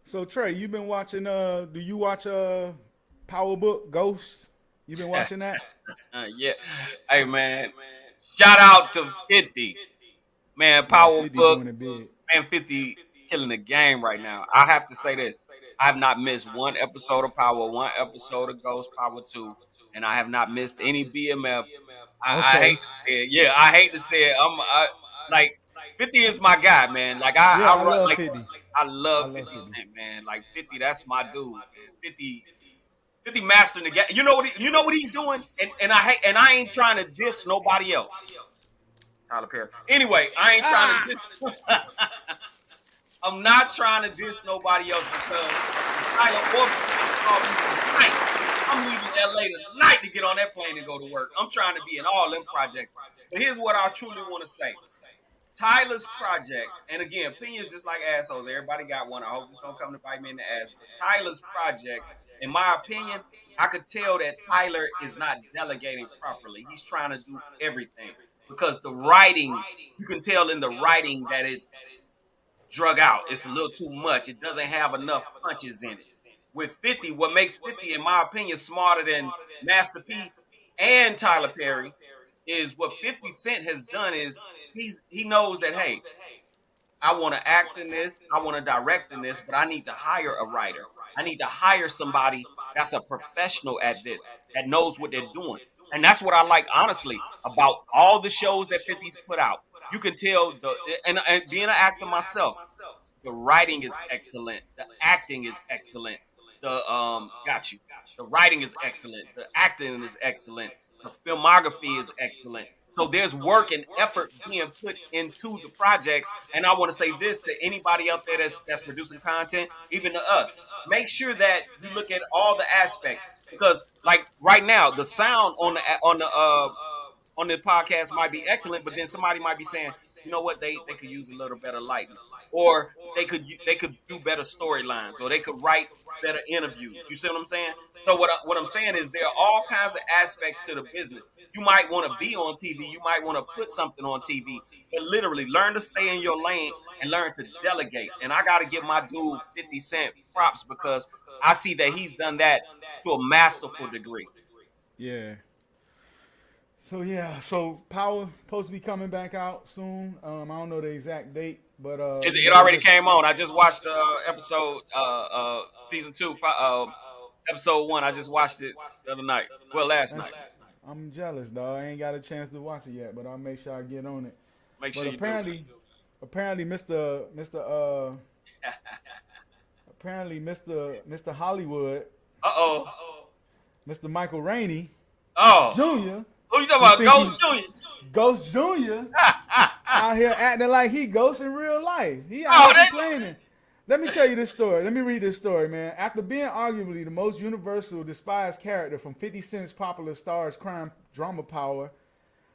So Trey, you've been watching. Do you watch Power Book Ghost? You been watching that? Yeah. Hey, man. Shout out to 50. Man, Yeah, Power 50 Book. doing it big. Man, 50 killing the game right now. I have to say this. I have not missed one episode of Power, one episode of Ghost Power 2, and I have not missed any BMF. I Okay. hate to say it. Yeah, I hate to say it. Like 50 is my guy, man. Like Yeah, I run love like 50. I I love love 50 50. Cent, man. Like 50, that's my dude, man. 50 mastering the game. You know what he's doing? And I ain't trying to diss nobody else. Tyler Perry. Anyway, I ain't trying to diss. I'm not trying to diss nobody else because Tyler or called me tonight. I'm leaving LA tonight to get on that plane and go to work. I'm trying to be in all them projects. But here's what I truly want to say. Tyler's projects, and again, opinions just like assholes. Everybody got one. I hope it's gonna come to bite me in the ass. But Tyler's projects, in my opinion, I could tell that Tyler is not delegating properly. He's trying to do everything because the writing, you can tell in the writing that it's drug out. It's a little too much. It doesn't have enough punches in it. With 50, what makes 50, in my opinion, smarter than Master P and Tyler Perry is what 50 Cent has done is he knows that, hey, I want to act in this, I want to direct in this, but I need to hire a writer. I need to hire somebody that's a professional at this, that knows what they're doing. And that's what I like, honestly, about all the shows that 50's put out. You can tell and being an actor myself, the writing is excellent, the acting is excellent. Got you. The writing is excellent. The acting is excellent. The filmography is excellent. So there's work and effort being put into the projects. And I want to say this to anybody out there that's producing content, even to us. Make sure that you look at all the aspects because, like right now, the sound on the podcast might be excellent, but then somebody might be saying, you know what, they could use a little better lighting, or they could do better storylines, or they could write better interviews. You see what I'm saying? So what I'm saying is there are all kinds of aspects to the business. You might want to be on TV, you might want to put something on TV, but literally learn to stay in your lane and learn to delegate. And I got to give my dude 50 Cent props because I see that he's done that to a masterful degree. Yeah. So yeah, so Power supposed to be coming back out soon. I don't know the exact date, but It already came on. I just watched episode season 2, episode 1. I just watched it the other night. Well, last night. I'm jealous, dog. I ain't got a chance to watch it yet, but I'll make sure I get on it. Make But sure you do. apparently, Mr. Hollywood, Mr. Michael Rainey Oh. Jr. Who you talking about? Ghost Jr.? Ghost Jr. out here acting like he Ghost in real life. He Oh, out that- complaining. Let me tell you this story. Let me read this story, man. After being arguably the most universal despised character from 50 Cent's popular Star's crime drama Power,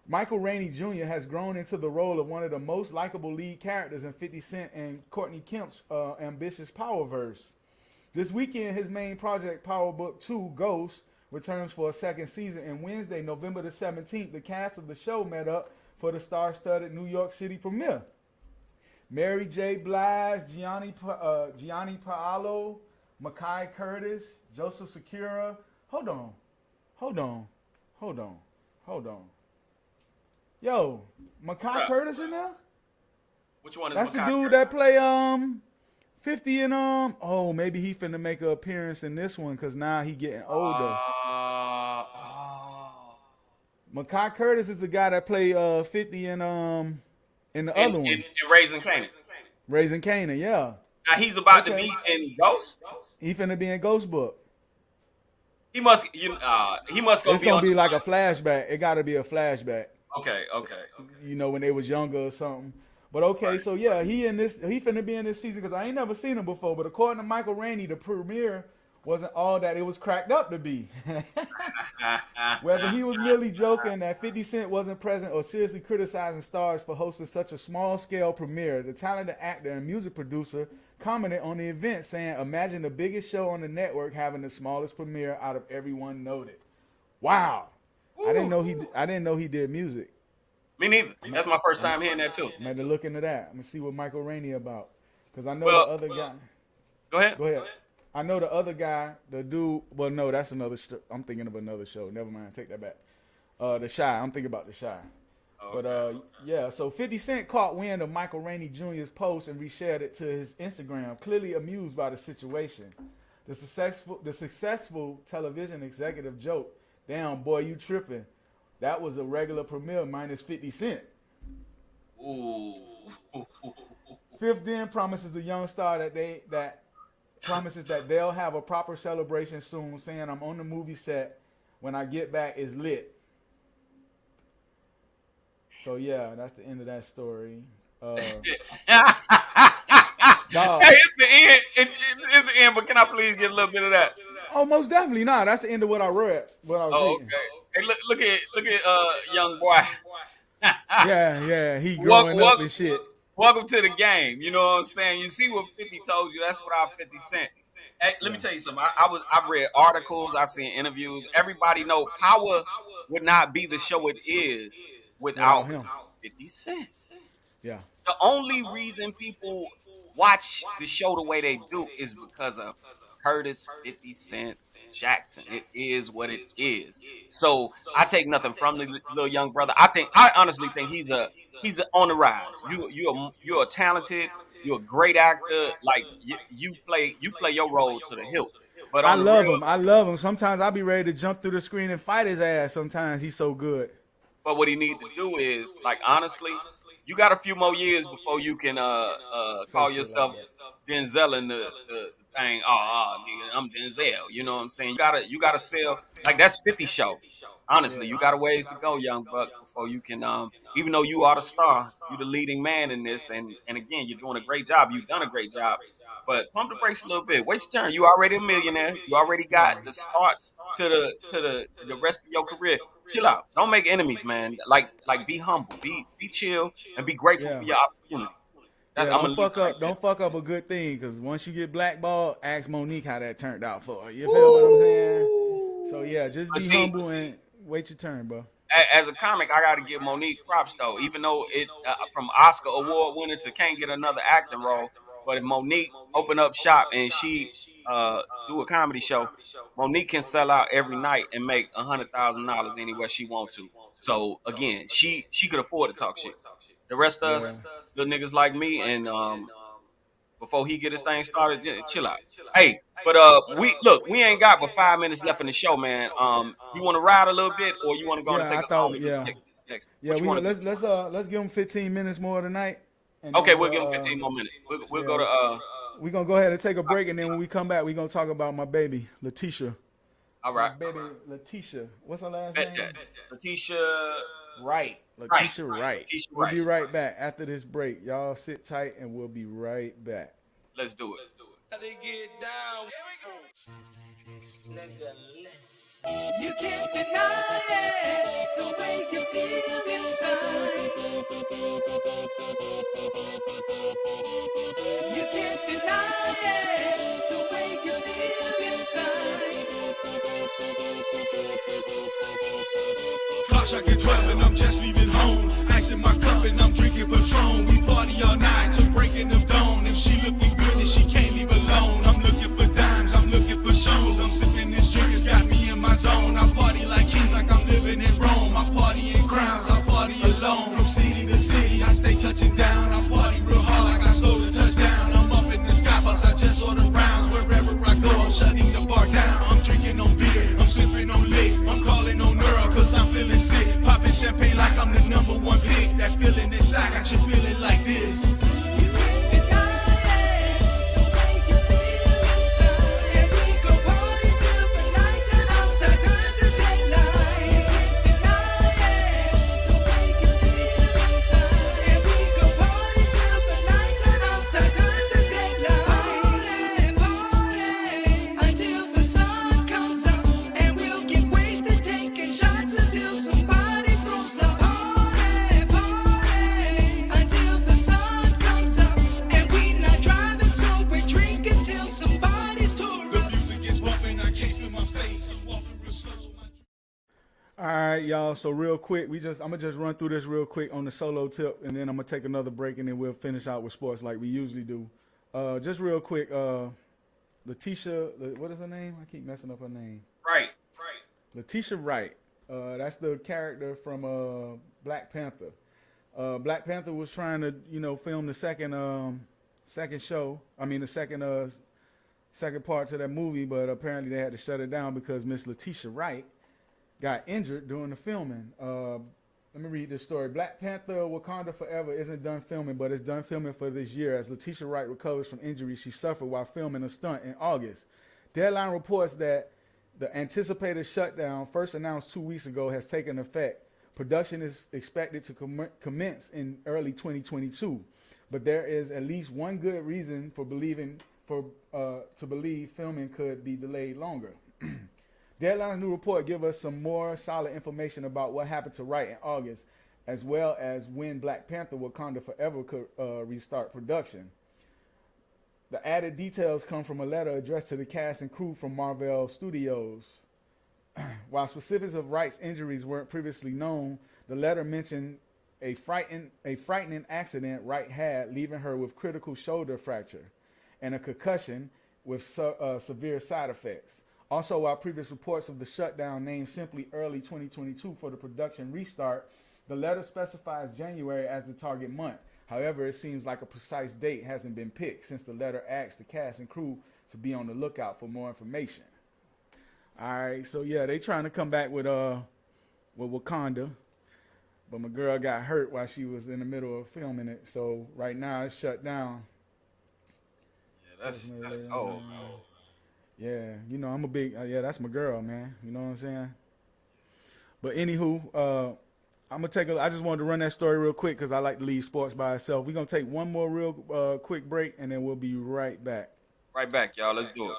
Michael Rainey Jr. has grown into the role of one of the most likable lead characters in 50 Cent and Courtney Kemp's ambitious Powerverse. This weekend, his main project, Power Book 2, Ghost, returns for a second season, and Wednesday, November the 17th, the cast of the show met up for the star-studded New York City premiere. Mary J. Blige, Gianni Paolo, Makai Curtis, Joseph Secura. Hold on. Yo, Makai Curtis in there? Which one is That's the Makai dude Curtis? that play 50 and oh, maybe he finna make an appearance in this one because now he getting older. Makai Curtis is the guy that play 50 and in the other one. In Raising Kanan. Raising Kanan, yeah. Now he's about to Okay. be in Ghost. He finna be in Ghost Book. He must go It's be gonna on. be like a flashback. It gotta be a flashback. Okay. You know, when they was younger or something. But okay, so yeah, he finna be in this season because I ain't never seen him before. But according to Michael Rainey, the premiere wasn't all that it was cracked up to be. Whether he was merely joking that 50 Cent wasn't present or seriously criticizing stars for hosting such a small-scale premiere, the talented actor and music producer commented on the event saying, "Imagine the biggest show on the network having the smallest premiere out of everyone noted." Wow. I didn't know he did music. Me neither. That's my first time hearing that too. I'm going to look into that. I'm going to see what Michael Rainey about. Because I know Well, the other guy. Go ahead. Go ahead. I know the other guy, the dude. Well, no, that's another. I'm thinking of another show. Never mind. Take that back. The Shy. I'm thinking about The Shy. But yeah. So 50 Cent caught wind of Michael Rainey Jr.'s post and reshared it to his Instagram, clearly amused by the situation. The successful television executive joked, "Damn boy, you tripping? That was a regular premiere minus 50 Cent." Ooh. Fifth Den promises the young star that they'll have a proper celebration soon, saying, "I'm on the movie set. When I get back, it's lit." So yeah, that's the end of that story. Dog. Hey, it's the end. It's the end. But can I please get a little bit of that? Oh, most definitely not. That's the end of what I read. What I was Oh, reading. okay. Hey, look at young boy. Yeah. He growing up and shit. Welcome to the game. You know what I'm saying? You see what 50 told you? That's what our 50 Cent. Hey, let me tell you something. I've read articles. I've seen interviews. Everybody know Power would not be the show it is without him. 50 Cent. Yeah. The only reason people watch the show the way they do is because of Curtis, 50 Cent, Jackson. It is what it is. So I take nothing from the little young brother. I honestly think he's on the rise. You're a talented, you're a great actor. Like you play your role to the hilt. But I love him. Sometimes I'll be ready to jump through the screen and fight his ass. Sometimes he's so good. But what he need to do is, like, honestly, you got a few more years before you can call yourself Denzel in the thing. Nigga, I'm Denzel. You know what I'm saying? You gotta sell. Like, that's 50 show. Honestly, you got a ways to go, young buck, before you can. Even though you are the star, you the leading man in this, and again, you're doing a great job. You've done a great job. But pump the brakes a little bit. Wait your turn. You already a millionaire. You already got the start to the rest of your career. Chill out. Don't make enemies, man. Like be humble, be chill, and be grateful for your opportunity. Don't fuck up a good thing, because once you get blackballed, ask Monique how that turned out for her. You feel what I'm saying? So yeah, just be humble and wait your turn, bro. as a comic, I got to give Monique props though, even though it from Oscar award winner to can't get another acting role. But if Monique open up shop and she do a comedy show, Monique can sell out every night and make $100,000 anywhere she wants to. So again, she could afford to talk shit. The rest of us, good niggas like me, and before he get his thing started, yeah, chill out. Hey, but we ain't got but 5 minutes left in the show, man. You want to ride a little bit, or you want to go and take us home with this next? Yeah, let's give him 15 minutes more tonight. And okay, we'll give him 15 more minutes. We'll go to we're gonna go ahead and take a break, and then when we come back, we're gonna talk about my baby, Letitia. All right. My baby Letitia. What's her last name? Letitia Wright. Letitia Wright. Letitia We'll Wright. be right back after this break. Y'all sit tight, and we'll be right back. Let's do it. You can't deny it, the way you feel inside. You can't deny it, the way you feel inside. Clock I get 12 and I'm just leaving home. Ice in my cup and I'm drinking Patron. We party all night till breaking of dawn. If she looking good and she can't leave alone, I'm looking for dimes, I'm looking for shows. I'm sipping this drink, it's got me in my zone. I party like kings, like I'm living in Rome. I party in crowns, I party alone. From city to city, I stay touching down. I party real hard like I stole the touchdown. I'm up in the sky bus, I just order rounds. Wherever I go, I'm shutting the bar down. I'm drinking on beer, I'm sipping on lit. I'm calling on Earl, cause I'm feeling sick. Popping champagne like I'm the #1 pick. That feeling inside got you feeling like this. All right, y'all. So real quick, I'm gonna just run through this real quick on the solo tip, and then I'm gonna take another break, and then we'll finish out with sports like we usually do. Just real quick, Letitia, what is her name? I keep messing up her name. Right. Letitia Wright. That's the character from Black Panther. Black Panther was trying to, film the second show. I mean, the second part to that movie, but apparently they had to shut it down because Miss Letitia Wright got injured during the filming. Let me read this story. Black Panther Wakanda Forever isn't done filming, but it's done filming for this year as Letitia Wright recovers from injuries she suffered while filming a stunt in August. Deadline reports that the anticipated shutdown, first announced 2 weeks ago, has taken effect. Production is expected to commence in early 2022, but there is at least one good reason to believe filming could be delayed longer. Deadline's new report gives us some more solid information about what happened to Wright in August, as well as when Black Panther Wakanda Forever could restart production. The added details come from a letter addressed to the cast and crew from Marvel Studios. While specifics of Wright's injuries weren't previously known, the letter mentioned a frightening accident Wright had, leaving her with critical shoulder fracture and a concussion with severe side effects. Also, while previous reports of the shutdown named simply early 2022 for the production restart, the letter specifies January as the target month. However, it seems like a precise date hasn't been picked since the letter asked the cast and crew to be on the lookout for more information. All right, so yeah, they trying to come back with Wakanda, but my girl got hurt while she was in the middle of filming it. So right now it's shut down. Yeah, that's cold. Yeah, I'm a big, that's my girl, man. You know what I'm saying? But anywho, I just wanted to run that story real quick because I like to leave sports by itself. We're going to take one more real quick break, and then we'll be right back. Right back, y'all. Let's do it.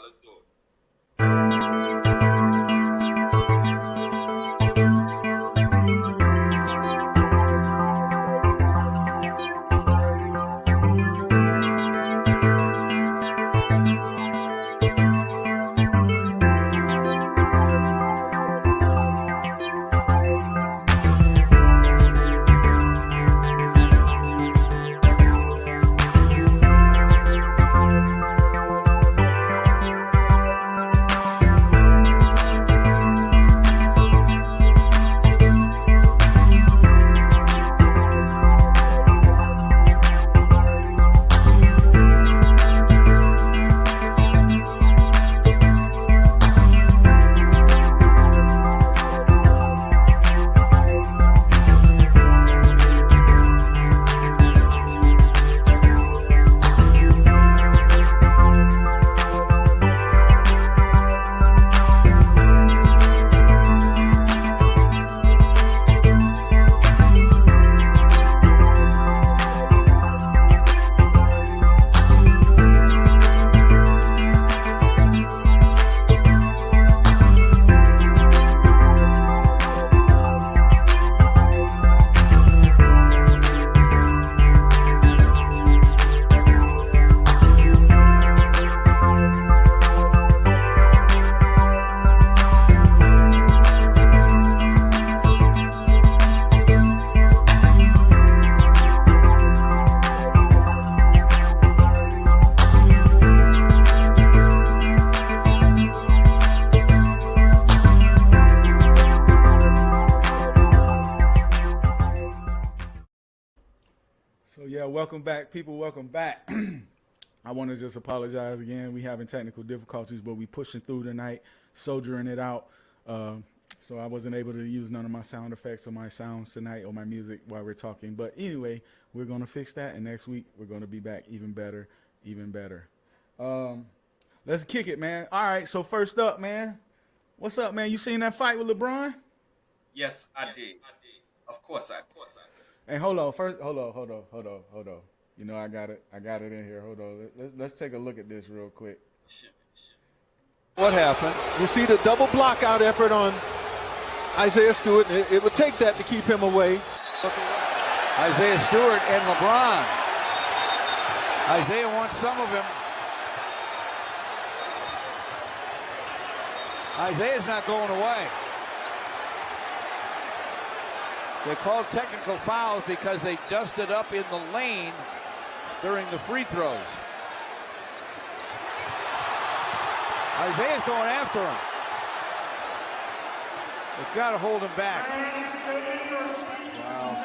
So yeah, welcome back, people. Welcome back. I want to just apologize again. We having technical difficulties, but we pushing through tonight, soldiering it out. So I wasn't able to use none of my sound effects or my sounds tonight or my music while we're talking. But anyway, we're gonna fix that, and next week we're gonna be back even better, even better. Let's kick it, man. All right. So first up, man, what's up, man? You seen that fight with LeBron? Yes, I did. Of course I did. Hey, hold on. First, hold on. You know, I got it in here. Hold on. Let's take a look at this real quick. What happened? You see the double block out effort on Isaiah Stewart. It would take that to keep him away. Isaiah Stewart and LeBron. Isaiah wants some of him. Isaiah's not going away. They called technical fouls because they dusted up in the lane during the free throws. Isaiah's going after him. They've got to hold him back. Wow.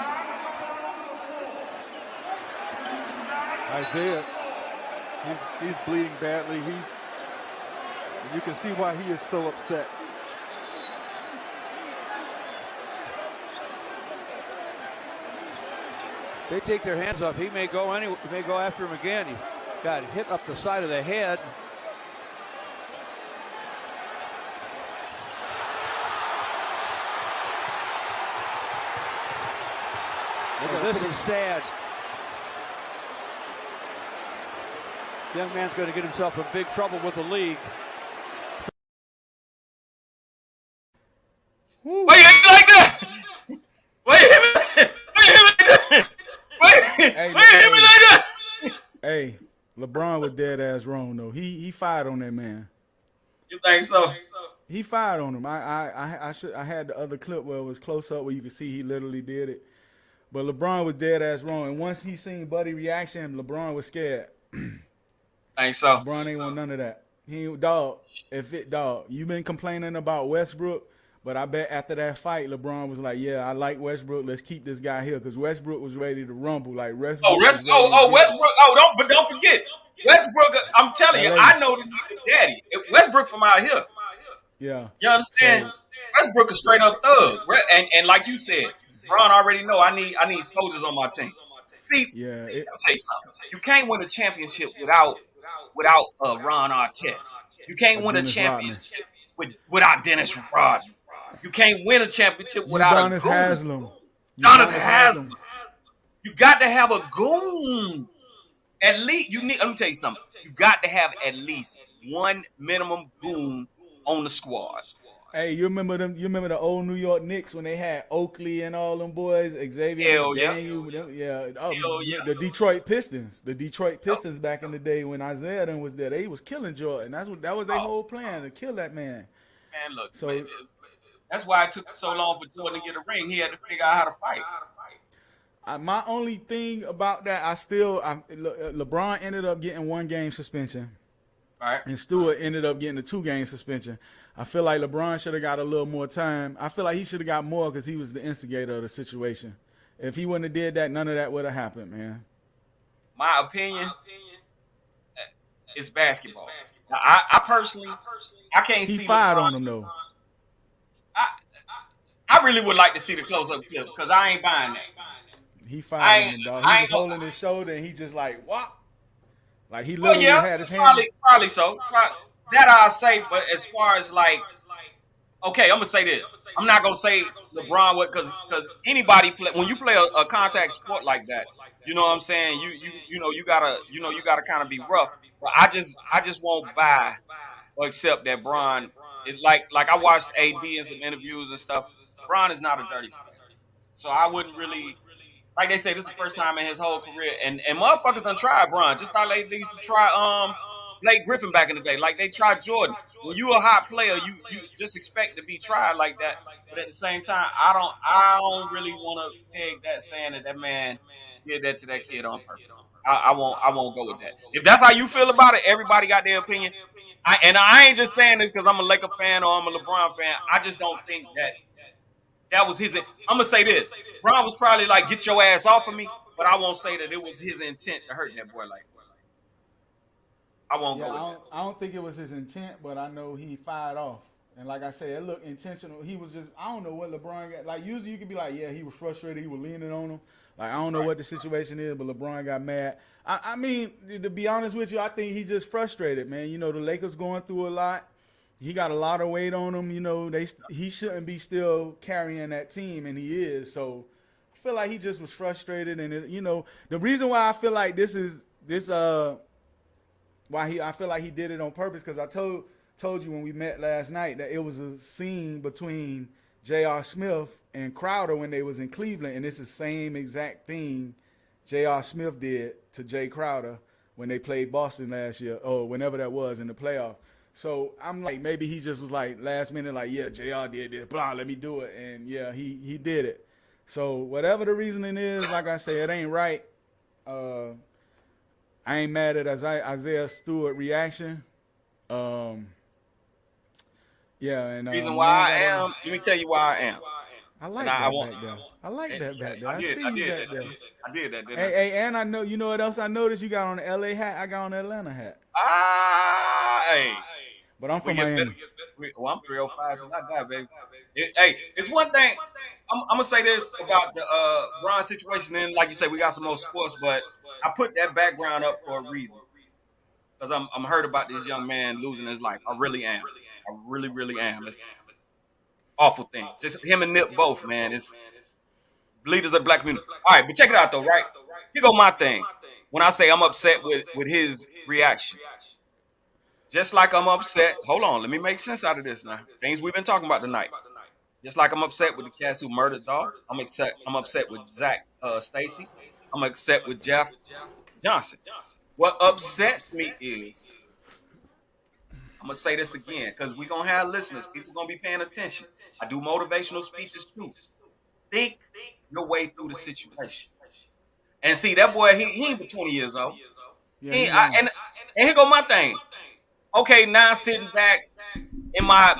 Isaiah, he's bleeding badly. You can see why he is so upset. If they take their hands off, he may go after him again. He got hit up the side of the head. This is sad. Young man's going to get himself in big trouble with the league. Why you hit me like that? Why you hit me like that? Why you hit me like that? Hey, LeBron was dead ass wrong though. He fired on that man. You think so? He fired on him. I had the other clip where it was close up where you could see he literally did it. But LeBron was dead ass wrong. And once he seen Buddy reaction, LeBron was scared. Ain't so. LeBron ain't want none of that. He ain't, dog. You been complaining about Westbrook, but I bet after that fight, LeBron was like, "Yeah, I like Westbrook. Let's keep this guy here," because Westbrook was ready to rumble. Like Westbrook. Westbrook. Don't forget Westbrook. I'm telling you, I know the daddy. Westbrook from out here. Yeah. You understand? Westbrook is straight up thug. And like you said, LeBron already know I need soldiers on my team. See, let me tell you something. You can't win a championship without Ron Artest. You can't win a championship without Dennis Rodman. You can't win a championship without a goon. Udonis Haslem. You got to have a goon. At least let me tell you something. You got to have at least one minimum goon on the squad. Hey, you remember them? You remember the old New York Knicks when they had Oakley and all them boys, Xavier, Daniel, the Detroit Pistons. The Detroit Pistons back in the day when Isaiah then was there, they was killing Jordan. That was their whole plan, to kill that man. Man, look, that's why it took so long for Jordan to get a ring. He had to figure out how to fight. My only thing about that, LeBron ended up getting 1 game suspension. All right. And Stewart ended up getting a 2-game suspension. I feel like LeBron should have got a little more time. I feel like he should have got more because he was the instigator of the situation. If he wouldn't have did that, none of that would have happened, man. My opinion is basketball. Now, I personally, I can't see. He fired LeBron on him though. I really would like to see the close-up clip because I ain't buying that. He fired on him, dog. He was holding his shoulder and he just like, what? Like he literally had his hand. Probably so. That I'll say, but as far as like, okay, I'm gonna say this. I'm not gonna say LeBron would, because anybody when you play a contact sport like that, you know what I'm saying. You gotta kind of be rough. But I just won't buy or accept that Bron. Like I watched AD in some interviews and stuff. Bron is not a dirty player, so I wouldn't really. Like they say, this is the first time in his whole career, and motherfuckers done tried Bron. Just like they used to try Blake Griffin back in the day. Like they tried Jordan. When you a hot player, you just expect to be tried like that. But at the same time, I don't really want to peg that, saying that man did that to that kid on purpose. I won't go with that. If that's how you feel about it, everybody got their opinion. I ain't just saying this because I'm a Laker fan or I'm a LeBron fan. I just don't think that was his. I'm gonna say this. Bron was probably like, "Get your ass off of me," but I won't say that it was his intent to hurt that boy like that. I won't go with that. I don't think it was his intent, but I know he fired off. And like I said, it looked intentional. He was just, I don't know what LeBron got. Like, usually you could be like, yeah, he was frustrated. He was leaning on him. Like, I don't know what the situation is, but LeBron got mad. I mean, to be honest with you, I think he just frustrated, man. You know, the Lakers going through a lot. He got a lot of weight on him. You know, he shouldn't be still carrying that team, and he is. So I feel like he just was frustrated. And, you know, the reason why I feel like I feel like he did it on purpose, because I told you when we met last night that it was a scene between J.R. Smith and Crowder when they was in Cleveland, and it's the same exact thing J.R. Smith did to Jay Crowder when they played Boston last year, or whenever that was in the playoffs. So I'm like, maybe he just was like last minute, like, yeah, JR did this, blah, let me do it. And yeah, he did it. So whatever the reasoning is, like I said, it ain't right. I ain't mad at Isaiah Stewart reaction. Yeah, and reason why I am, let me tell you why I am. I like that back there. I like that back there. I did that. Hey, and I know, you know what else I noticed? You got on the LA hat. I got on the Atlanta hat. Hey. But I'm from Miami. Well, I'm 305, so not that, baby. Hey, it's one thing. I'm gonna say this about the Bron situation. And like you say, we got some more sports, but I put that background up for a reason, because I'm hurt about this young man losing his life. I really am. I really, really am. It's an awful thing. Just him and Nip both, man. It's leaders of the black community. All right, but check it out though, right? Here go my thing. When I say I'm upset with his reaction. Just like I'm upset. Hold on, let me make sense out of this now. Things we've been talking about tonight. Just like I'm upset with the cats who murdered Dog. I'm upset with Zach Stacy. I'm upset with Jeff Johnson. What upsets me is, I'm gonna say this again, because we're gonna have listeners. People gonna be paying attention. I do motivational speeches too. Think your way through the situation. And see, that boy, he ain't but 20 years old. Yeah, and here go my thing. Okay, now sitting back in my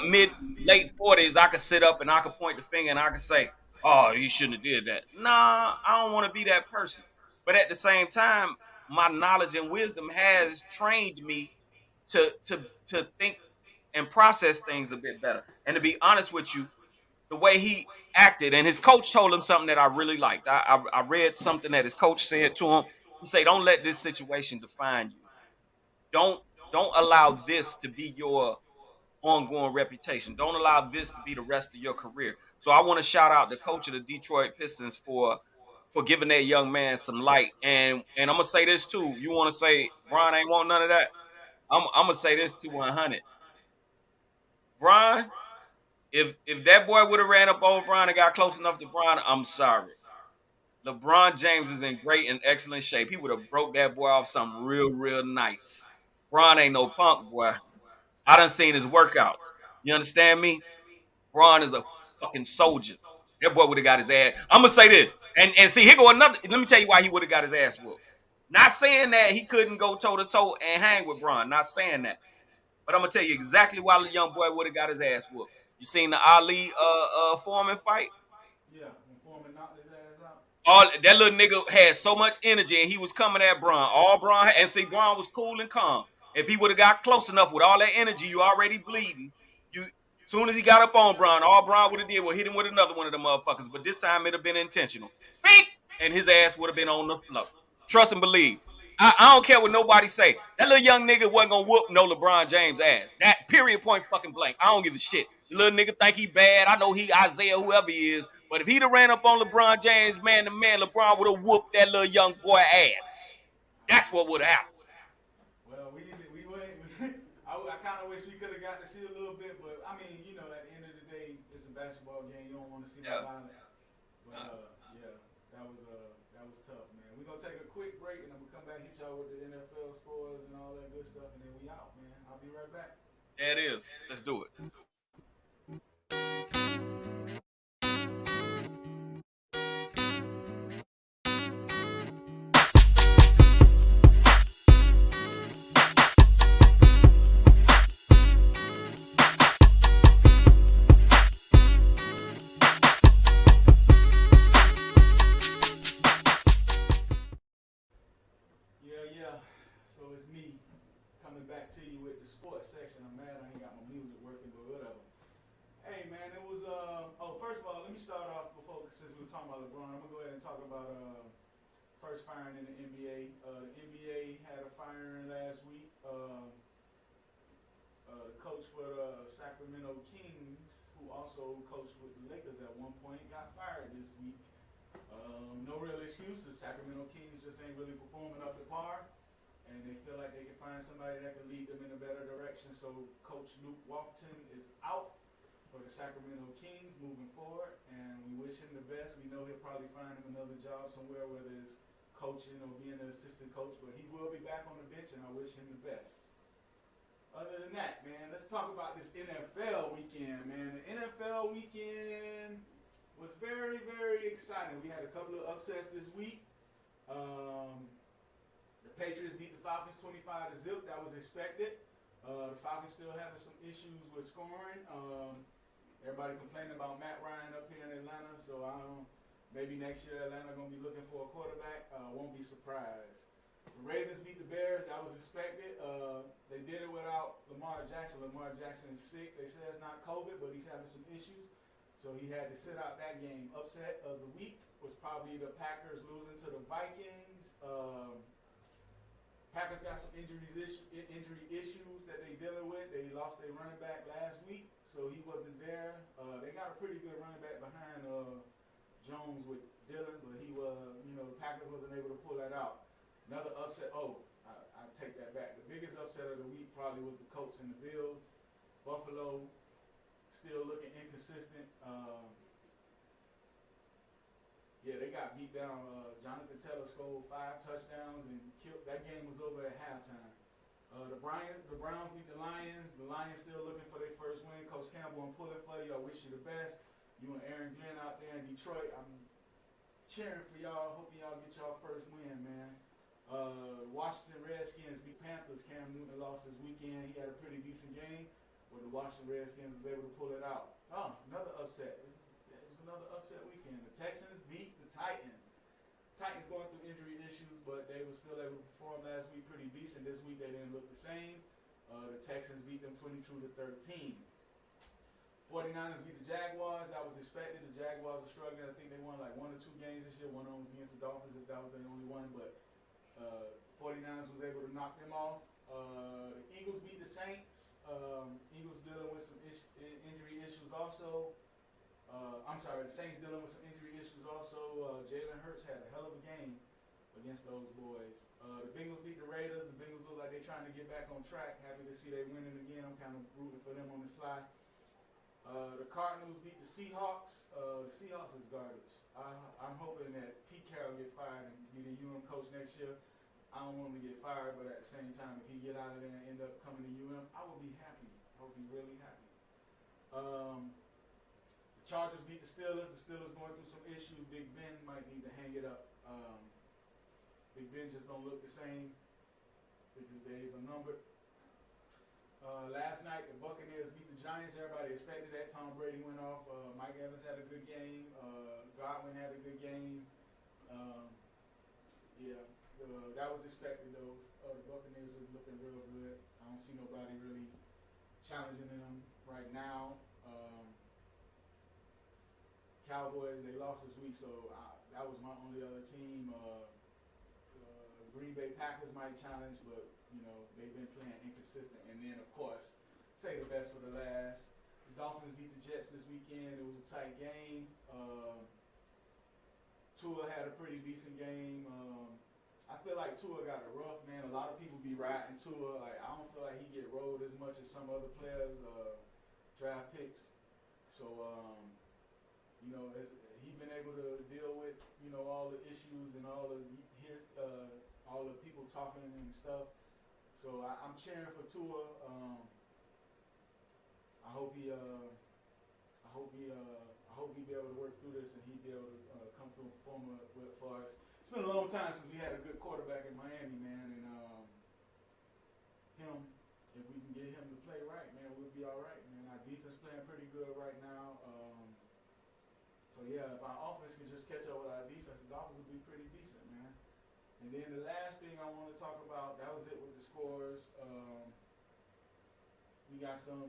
late 40s, I could sit up and I could point the finger and I could say, oh, you shouldn't have did that. Nah, I don't want to be that person. But at the same time, my knowledge and wisdom has trained me to think and process things a bit better. And to be honest with you, the way he acted, and his coach told him something that I really liked. I read something that his coach said to him. He said, don't let this situation define you. Don't allow this to be your ongoing reputation. Don't allow this to be the rest of your career. So I want to shout out the coach of the Detroit Pistons for giving that young man some light. And I'm gonna say this too. You want to say Bron ain't want none of that? I'm gonna say this to 100. Bron, if that boy would have ran up on Bron and got close enough to Bron, I'm sorry. LeBron James is in great and excellent shape. He would have broke that boy off something real, real nice. Bron ain't no punk, boy. I done seen his workouts. You understand me? Bron is a fucking soldier. That boy would have got his ass. I'm going to say this. And see, here go another. Let me tell you why he would have got his ass whooped. Not saying that he couldn't go toe-to-toe and hang with Bron. Not saying that. But I'm going to tell you exactly why the young boy would have got his ass whooped. You seen the Ali Foreman fight? Yeah, when Foreman knocked his ass out. That little nigga had so much energy, and he was coming at Bron. And see, Bron was cool and calm. If he would have got close enough with all that energy, you already bleeding. Soon as he got up on Bron, all Bron would have did was hit him with another one of them motherfuckers. But this time it'd have been intentional. Beep! And his ass would have been on the floor. Trust and believe. I don't care what nobody say. That little young nigga wasn't gonna whoop no LeBron James ass. That period point fucking blank. I don't give a shit. The little nigga think he bad. I know he Isaiah, whoever he is. But if he'd have ran up on LeBron James, man to man, LeBron would have whooped that little young boy ass. That's what would have happened. Well, we wouldn't. I kind of wish we could have got to see a little bit, but I mean, you know, at the end of the day, it's a basketball game. You don't want to see no violence. But yeah, that was tough, man. We're gonna take a quick break, and then we'll come back, hit y'all with the NFL scores and all that good stuff, and then we out, man. I'll be right back. There it is. Let's do it. So it's me coming back to you with the sports section. I'm mad I ain't got my music working, but whatever. Hey man, it was first of all, let me start off before, since we were talking about LeBron, I'm gonna go ahead and talk about first firing in the NBA. The NBA had a firing last week. The coach for the Sacramento Kings, who also coached with the Lakers at one point, got fired this week. No real excuse. The Sacramento Kings just ain't really performing up to par, and they feel like they can find somebody that can lead them in a better direction. So Coach Luke Walton is out for the Sacramento Kings moving forward, and we wish him the best. We know he'll probably find him another job somewhere, whether it's coaching or being an assistant coach, but he will be back on the bench, and I wish him the best. Other than that, man, let's talk about this NFL weekend, man. The NFL weekend was very, very exciting. We had a couple of upsets this week. The Patriots beat the Falcons 25-0. That was expected. The Falcons still having some issues with scoring. Everybody complaining about Matt Ryan up here in Atlanta, so maybe next year Atlanta gonna be looking for a quarterback. Won't be surprised. The Ravens beat the Bears. That was expected. They did it without Lamar Jackson. Lamar Jackson is sick. They say it's not COVID, but he's having some issues. So he had to sit out that game. Upset of the week was probably the Packers losing to the Vikings. Packers got some injury issues that they dealing with. They lost their running back last week, so he wasn't there. They got a pretty good running back behind Jones with Dillon, but the Packers wasn't able to pull that out. Another upset. I take that back. The biggest upset of the week probably was the Colts and the Bills. Buffalo still looking inconsistent. They got beat down. Jonathan Taylor scored 5 touchdowns and that game was over at halftime. The Browns beat the Lions. The Lions still looking for their first win. Coach Campbell, I'm pulling for you. I wish you the best. You and Aaron Glenn out there in Detroit. I'm cheering for y'all. Hoping y'all get y'all first win, man. Washington Redskins beat Panthers. Cam Newton lost this weekend. He had a pretty decent game, but the Washington Redskins was able to pull it out. Another upset. It was another upset weekend. The Texans beat the Titans. Titans going through injury issues, but they were still able to perform last week pretty decent. This week they didn't look the same. The Texans beat them 22-13. 49ers beat the Jaguars. That was expected. The Jaguars are struggling. I think they won like 1 or 2 games this year. One of them was against the Dolphins, if that was the only one, but 49ers was able to knock them off. The Eagles beat the Saints. Eagles dealing with some injury issues also. The Saints dealing with some injury issues also. Jalen Hurts had a hell of a game against those boys. The Bengals beat the Raiders. The Bengals look like they're trying to get back on track. Happy to see they winning again. I'm kind of rooting for them on the slide. The Cardinals beat the Seahawks. The Seahawks is garbage. I'm hoping that Pete Carroll get fired and be the coach next year. I don't want him to get fired, but at the same time, if he get out of there and end up coming to I would be happy. I would be really happy. The Chargers beat the Steelers. The Steelers going through some issues. Big Ben might need to hang it up. Big Ben just don't look the same. His days are numbered. Last night, the Buccaneers beat the Giants. Everybody expected that. Tom Brady went off. Mike Evans had a good game. Godwin had a good game. That was expected, though. The Buccaneers are looking real good. I don't see nobody really challenging them right now. Cowboys, they lost this week, so that was my only other team. Green Bay Packers might challenge, but they've been playing inconsistent. And then, of course, say the best for the last. The Dolphins beat the Jets this weekend. It was a tight game. Tua had a pretty decent game. I feel like Tua got it rough, man. A lot of people be riding Tua. Like, I don't feel like he get rolled as much as some other players, draft picks. So, he's been able to deal with, all the issues and all the people talking and stuff. So I'm cheering for Tua. I hope he be able to work through this and he be able to come through and perform for us. It's been a long time since we had a good quarterback in Miami, man, and if we can get him to play right, man, we'll be all right, man. Our defense playing pretty good right now. If our offense can just catch up with our defense, the Dolphins will be pretty decent, man. And And then the last thing I want to talk about, that was it with the scores. We got some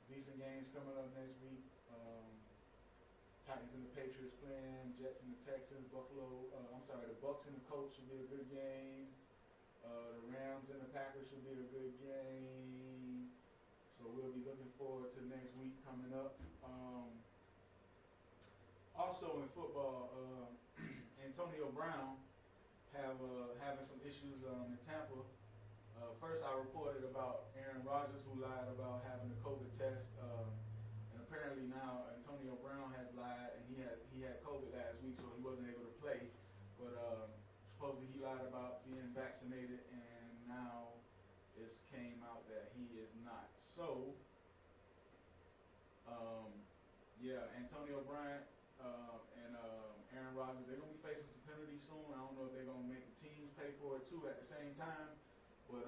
decent games coming up next week. Titans and the Patriots playing, Jets and the Texans, the Bucks and the Colts should be a good game. The Rams and the Packers should be a good game. So we'll be looking forward to next week coming up. Also in football, Antonio Brown having some issues in Tampa. First, I reported about Aaron Rodgers, who lied about having a COVID test, and apparently now Antonio Brown has lied, and he had COVID last week, so he wasn't able to play. But supposedly he lied about being vaccinated, and now it's came out that he is not. So, Antonio Brown and Aaron Rodgers, they're gonna be facing some penalties soon. I don't know if they're gonna make the teams pay for it too at the same time. But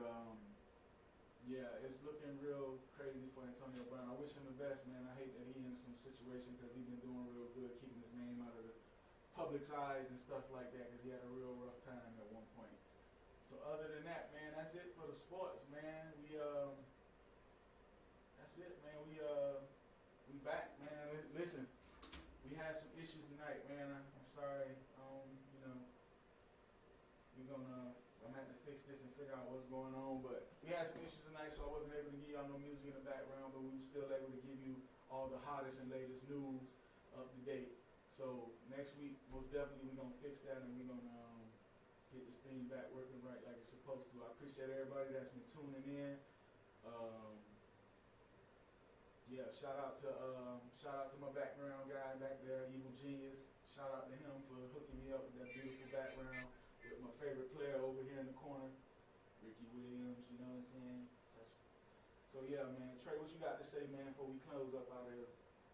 it's looking real crazy for Antonio Brown. I wish him the best, man. I hate that he in some situation because he's been doing real good, keeping his name out of the public's eyes and stuff like that, because he had a real rough time at one point. So other than that, man, that's it for the sports, man. That's it, man. We back, man. Listen, we had some issues tonight, man. I'm sorry. I'm gonna have to fix this and figure out what's going on. But we had some issues tonight, so I wasn't able to give y'all no music in the background, but we were still able to give you all the hottest and latest news up to date. So next week, most definitely, we're gonna fix that, and we're gonna get this thing back working right like it's supposed to. I appreciate everybody that's been tuning in. Shout out to my background guy back there, Evil Genius. Shout out to him for hooking me up with that beautiful background. With my favorite player over here in the corner, Ricky Williams, you know what I'm saying? So man, Trey, what you got to say, man, before we close up out of here?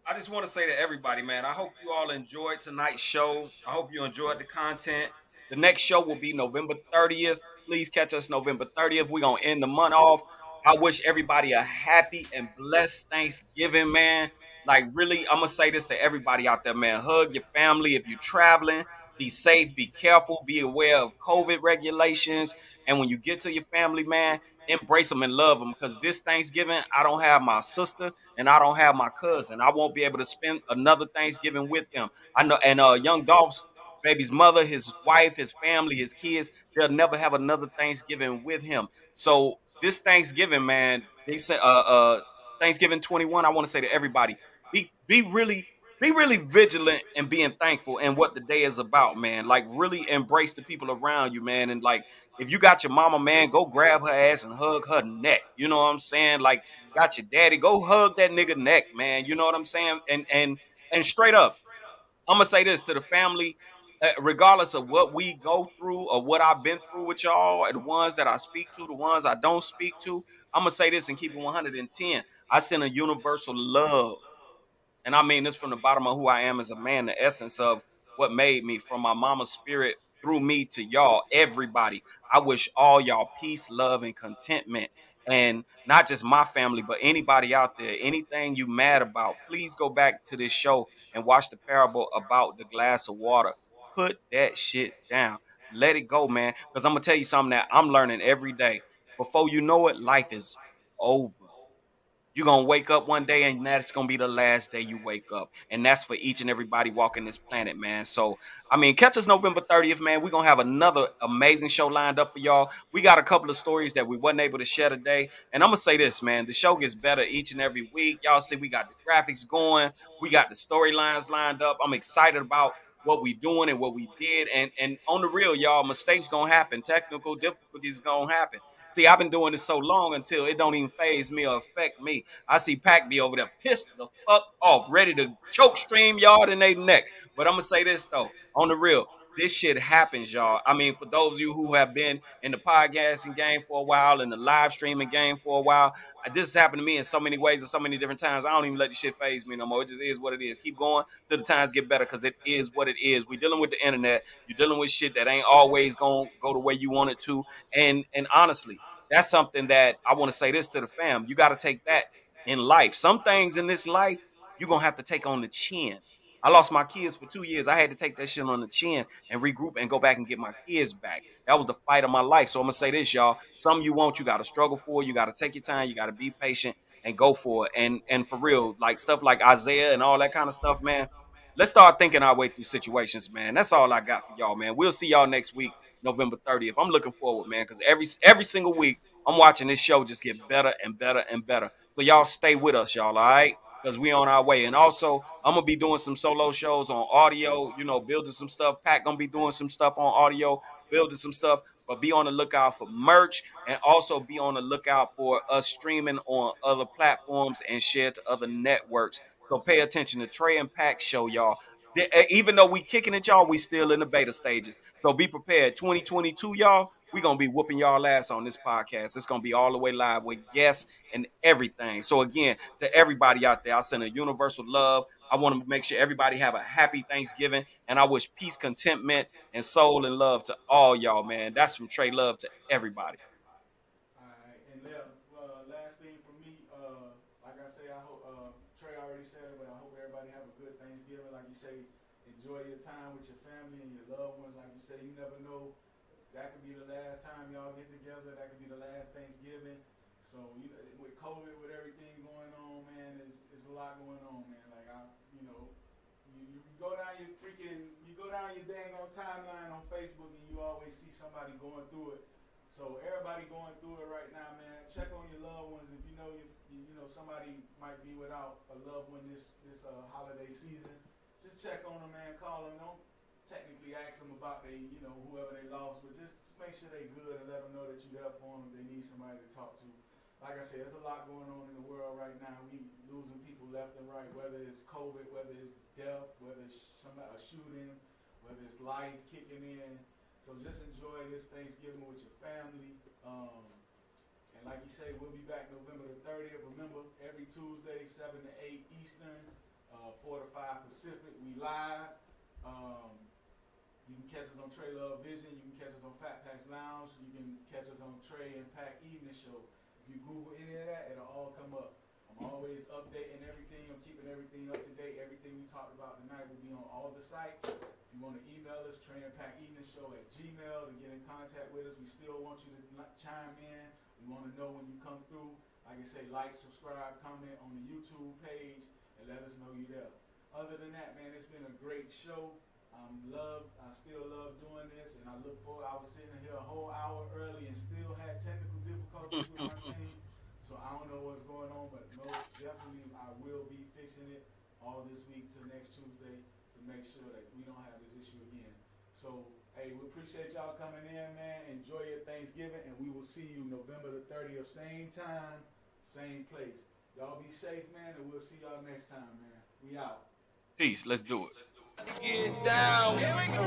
I just want to say to everybody, man, I hope you all enjoyed tonight's show. I hope you enjoyed the content. The next show will be November 30th. Please catch us November 30th. We're going to end the month off. I wish everybody a happy and blessed Thanksgiving, man. Like, really, I'm going to say this to everybody out there, man. Hug your family. If you're traveling, be safe, be careful, be aware of COVID regulations. And when you get to your family, man, embrace them and love them. Because this Thanksgiving, I don't have my sister and I don't have my cousin. I won't be able to spend another Thanksgiving with them. I know, and young Dolph's baby's mother, his wife, his family, his kids, they'll never have another Thanksgiving with him. So this Thanksgiving, man, they said Thanksgiving 21, I want to say to everybody, be really vigilant and being thankful and what the day is about, man. Like, really embrace the people around you, man. And like, if you got your mama, man, go grab her ass and hug her neck. You know what I'm saying? Like, got your daddy, go hug that nigga neck, man. You know what I'm saying? And straight up, I'm gonna say this to the family, regardless of what we go through or what I've been through with y'all, and the ones that I speak to, the ones I don't speak to. I'm gonna say this and keep it 110. I send a universal love. And I mean this from the bottom of who I am as a man, the essence of what made me, from my mama's spirit through me to y'all, everybody. I wish all y'all peace, love, and contentment. And not just my family, but anybody out there, anything you mad about, please go back to this show and watch the parable about the glass of water. Put that shit down. Let it go, man. Because I'm going to tell you something that I'm learning every day. Before you know it, life is over. You're going to wake up one day and that's going to be the last day you wake up. And that's for each and everybody walking this planet, man. So, I mean, catch us November 30th, man. We're going to have another amazing show lined up for y'all. We got a couple of stories that we wasn't able to share today. And I'm going to say this, man. The show gets better each and every week. Y'all see we got the graphics going. We got the storylines lined up. I'm excited about what we doing and what we did. And on the real, y'all, mistakes going to happen. Technical difficulties going to happen. See, I've been doing this so long until it don't even faze me or affect me. I see Pac be over there pissed the fuck off, ready to choke stream y'all in their neck. But I'm going to say this, though, on the real. This shit happens, y'all. I mean, for those of you who have been in the podcasting game for a while, in the live streaming game for a while, this has happened to me in so many ways and so many different times. I don't even let this shit faze me no more. It just is what it is. Keep going till the times get better, because it is what it is. We're dealing with the internet. You're dealing with shit that ain't always going to go the way you want it to. And honestly, that's something that I want to say this to the fam. You got to take that in life. Some things in this life, you're going to have to take on the chin. I lost my kids for 2 years. I had to take that shit on the chin and regroup and go back and get my kids back. That was the fight of my life. So I'm gonna say this, y'all. Something you want, you gotta struggle for. You gotta take your time. You gotta be patient and go for it. And for real, like stuff like Isaiah and all that kind of stuff, man. Let's start thinking our way through situations, man. That's all I got for y'all, man. We'll see y'all next week, November 30th. I'm looking forward, man, because every single week I'm watching this show just get better and better and better. So y'all stay with us, y'all, all right? Because we on our way. And also, I'm gonna be doing some solo shows on audio, building some stuff. Pat gonna be doing some stuff on audio, building some stuff. But be on the lookout for merch, and also be on the lookout for us streaming on other platforms and share to other networks. So pay attention to Tre and Pack Show, y'all. Even though we kicking it, y'all, we still in the beta stages. So be prepared. 2022, y'all, we going to be whooping y'all ass on this podcast. It's going to be all the way live with guests and everything. So again, to everybody out there, I send a universal love. I want to make sure everybody have a happy Thanksgiving, and I wish peace, contentment, and soul and love to all y'all, man. That's from Tre Love to everybody. All right, and last thing for me, like I say, I hope Tre already said it, but I hope everybody have a good Thanksgiving. Like you say, enjoy your time with your family and your loved ones. Like you say, you never know. That could be the last time y'all get together. That could be the last Thanksgiving. So with COVID, with everything going on, man, it's a lot going on, man. Like you go down your dang on timeline on Facebook, and you always see somebody going through it. So everybody going through it right now, man. Check on your loved ones. If you know somebody might be without a loved one this holiday season, just check on them, man. Call them. Don't technically ask them about whoever they lost, but just make sure they good and let them know that you're there for them if they need somebody to talk to. Like I said, there's a lot going on in the world right now. We losing people left and right, whether it's COVID, whether it's death, whether it's a shooting, whether it's life kicking in. So just enjoy this Thanksgiving with your family. And like you say, we'll be back November the 30th. Remember, every Tuesday, 7 to 8 Eastern, 4 to 5 Pacific, we live. You can catch us on Tre Love Vision. You can catch us on Fat Packs Lounge. You can catch us on Tre and Pack Evening Show. If you Google any of that, it'll all come up. I'm always updating everything. I'm keeping everything up to date. Everything we talked about tonight will be on all the sites. If you want to email us, Tre and Pack Evening Show at Gmail to get in contact with us. We still want you to chime in. We want to know when you come through. Like I say, like, subscribe, comment on the YouTube page, and let us know you're there. Other than that, man, it's been a great show. I still love doing this, and I look forward. I was sitting here a whole hour early and still had technical difficulties with my thing, so I don't know what's going on, but definitely I will be fixing it all this week till next Tuesday to make sure that we don't have this issue again. So, hey, we appreciate y'all coming in, man. Enjoy your Thanksgiving, and we will see you November the 30th, same time, same place. Y'all be safe, man, and we'll see y'all next time, man. We out. Peace. Let's do it. Get down. Here we go.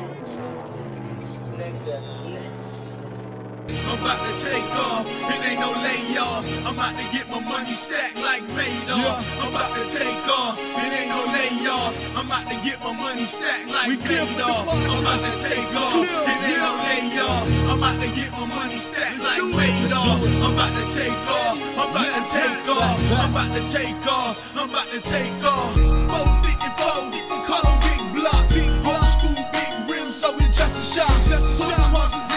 I'm about to take off, it ain't no layoff. I'm about to get my money stacked like Madoff. I'm about to take off, it ain't no layoff. I'm about to get my money stacked like Madoff. I'm about to take off, it ain't no layoff. I'm about to get my money stacked like Madoff. I'm about to take off, I'm about to take off. I'm about to take off, I'm about to take off. 454, call them big blocks. Old school big rims, so it's just a shot. Put some horses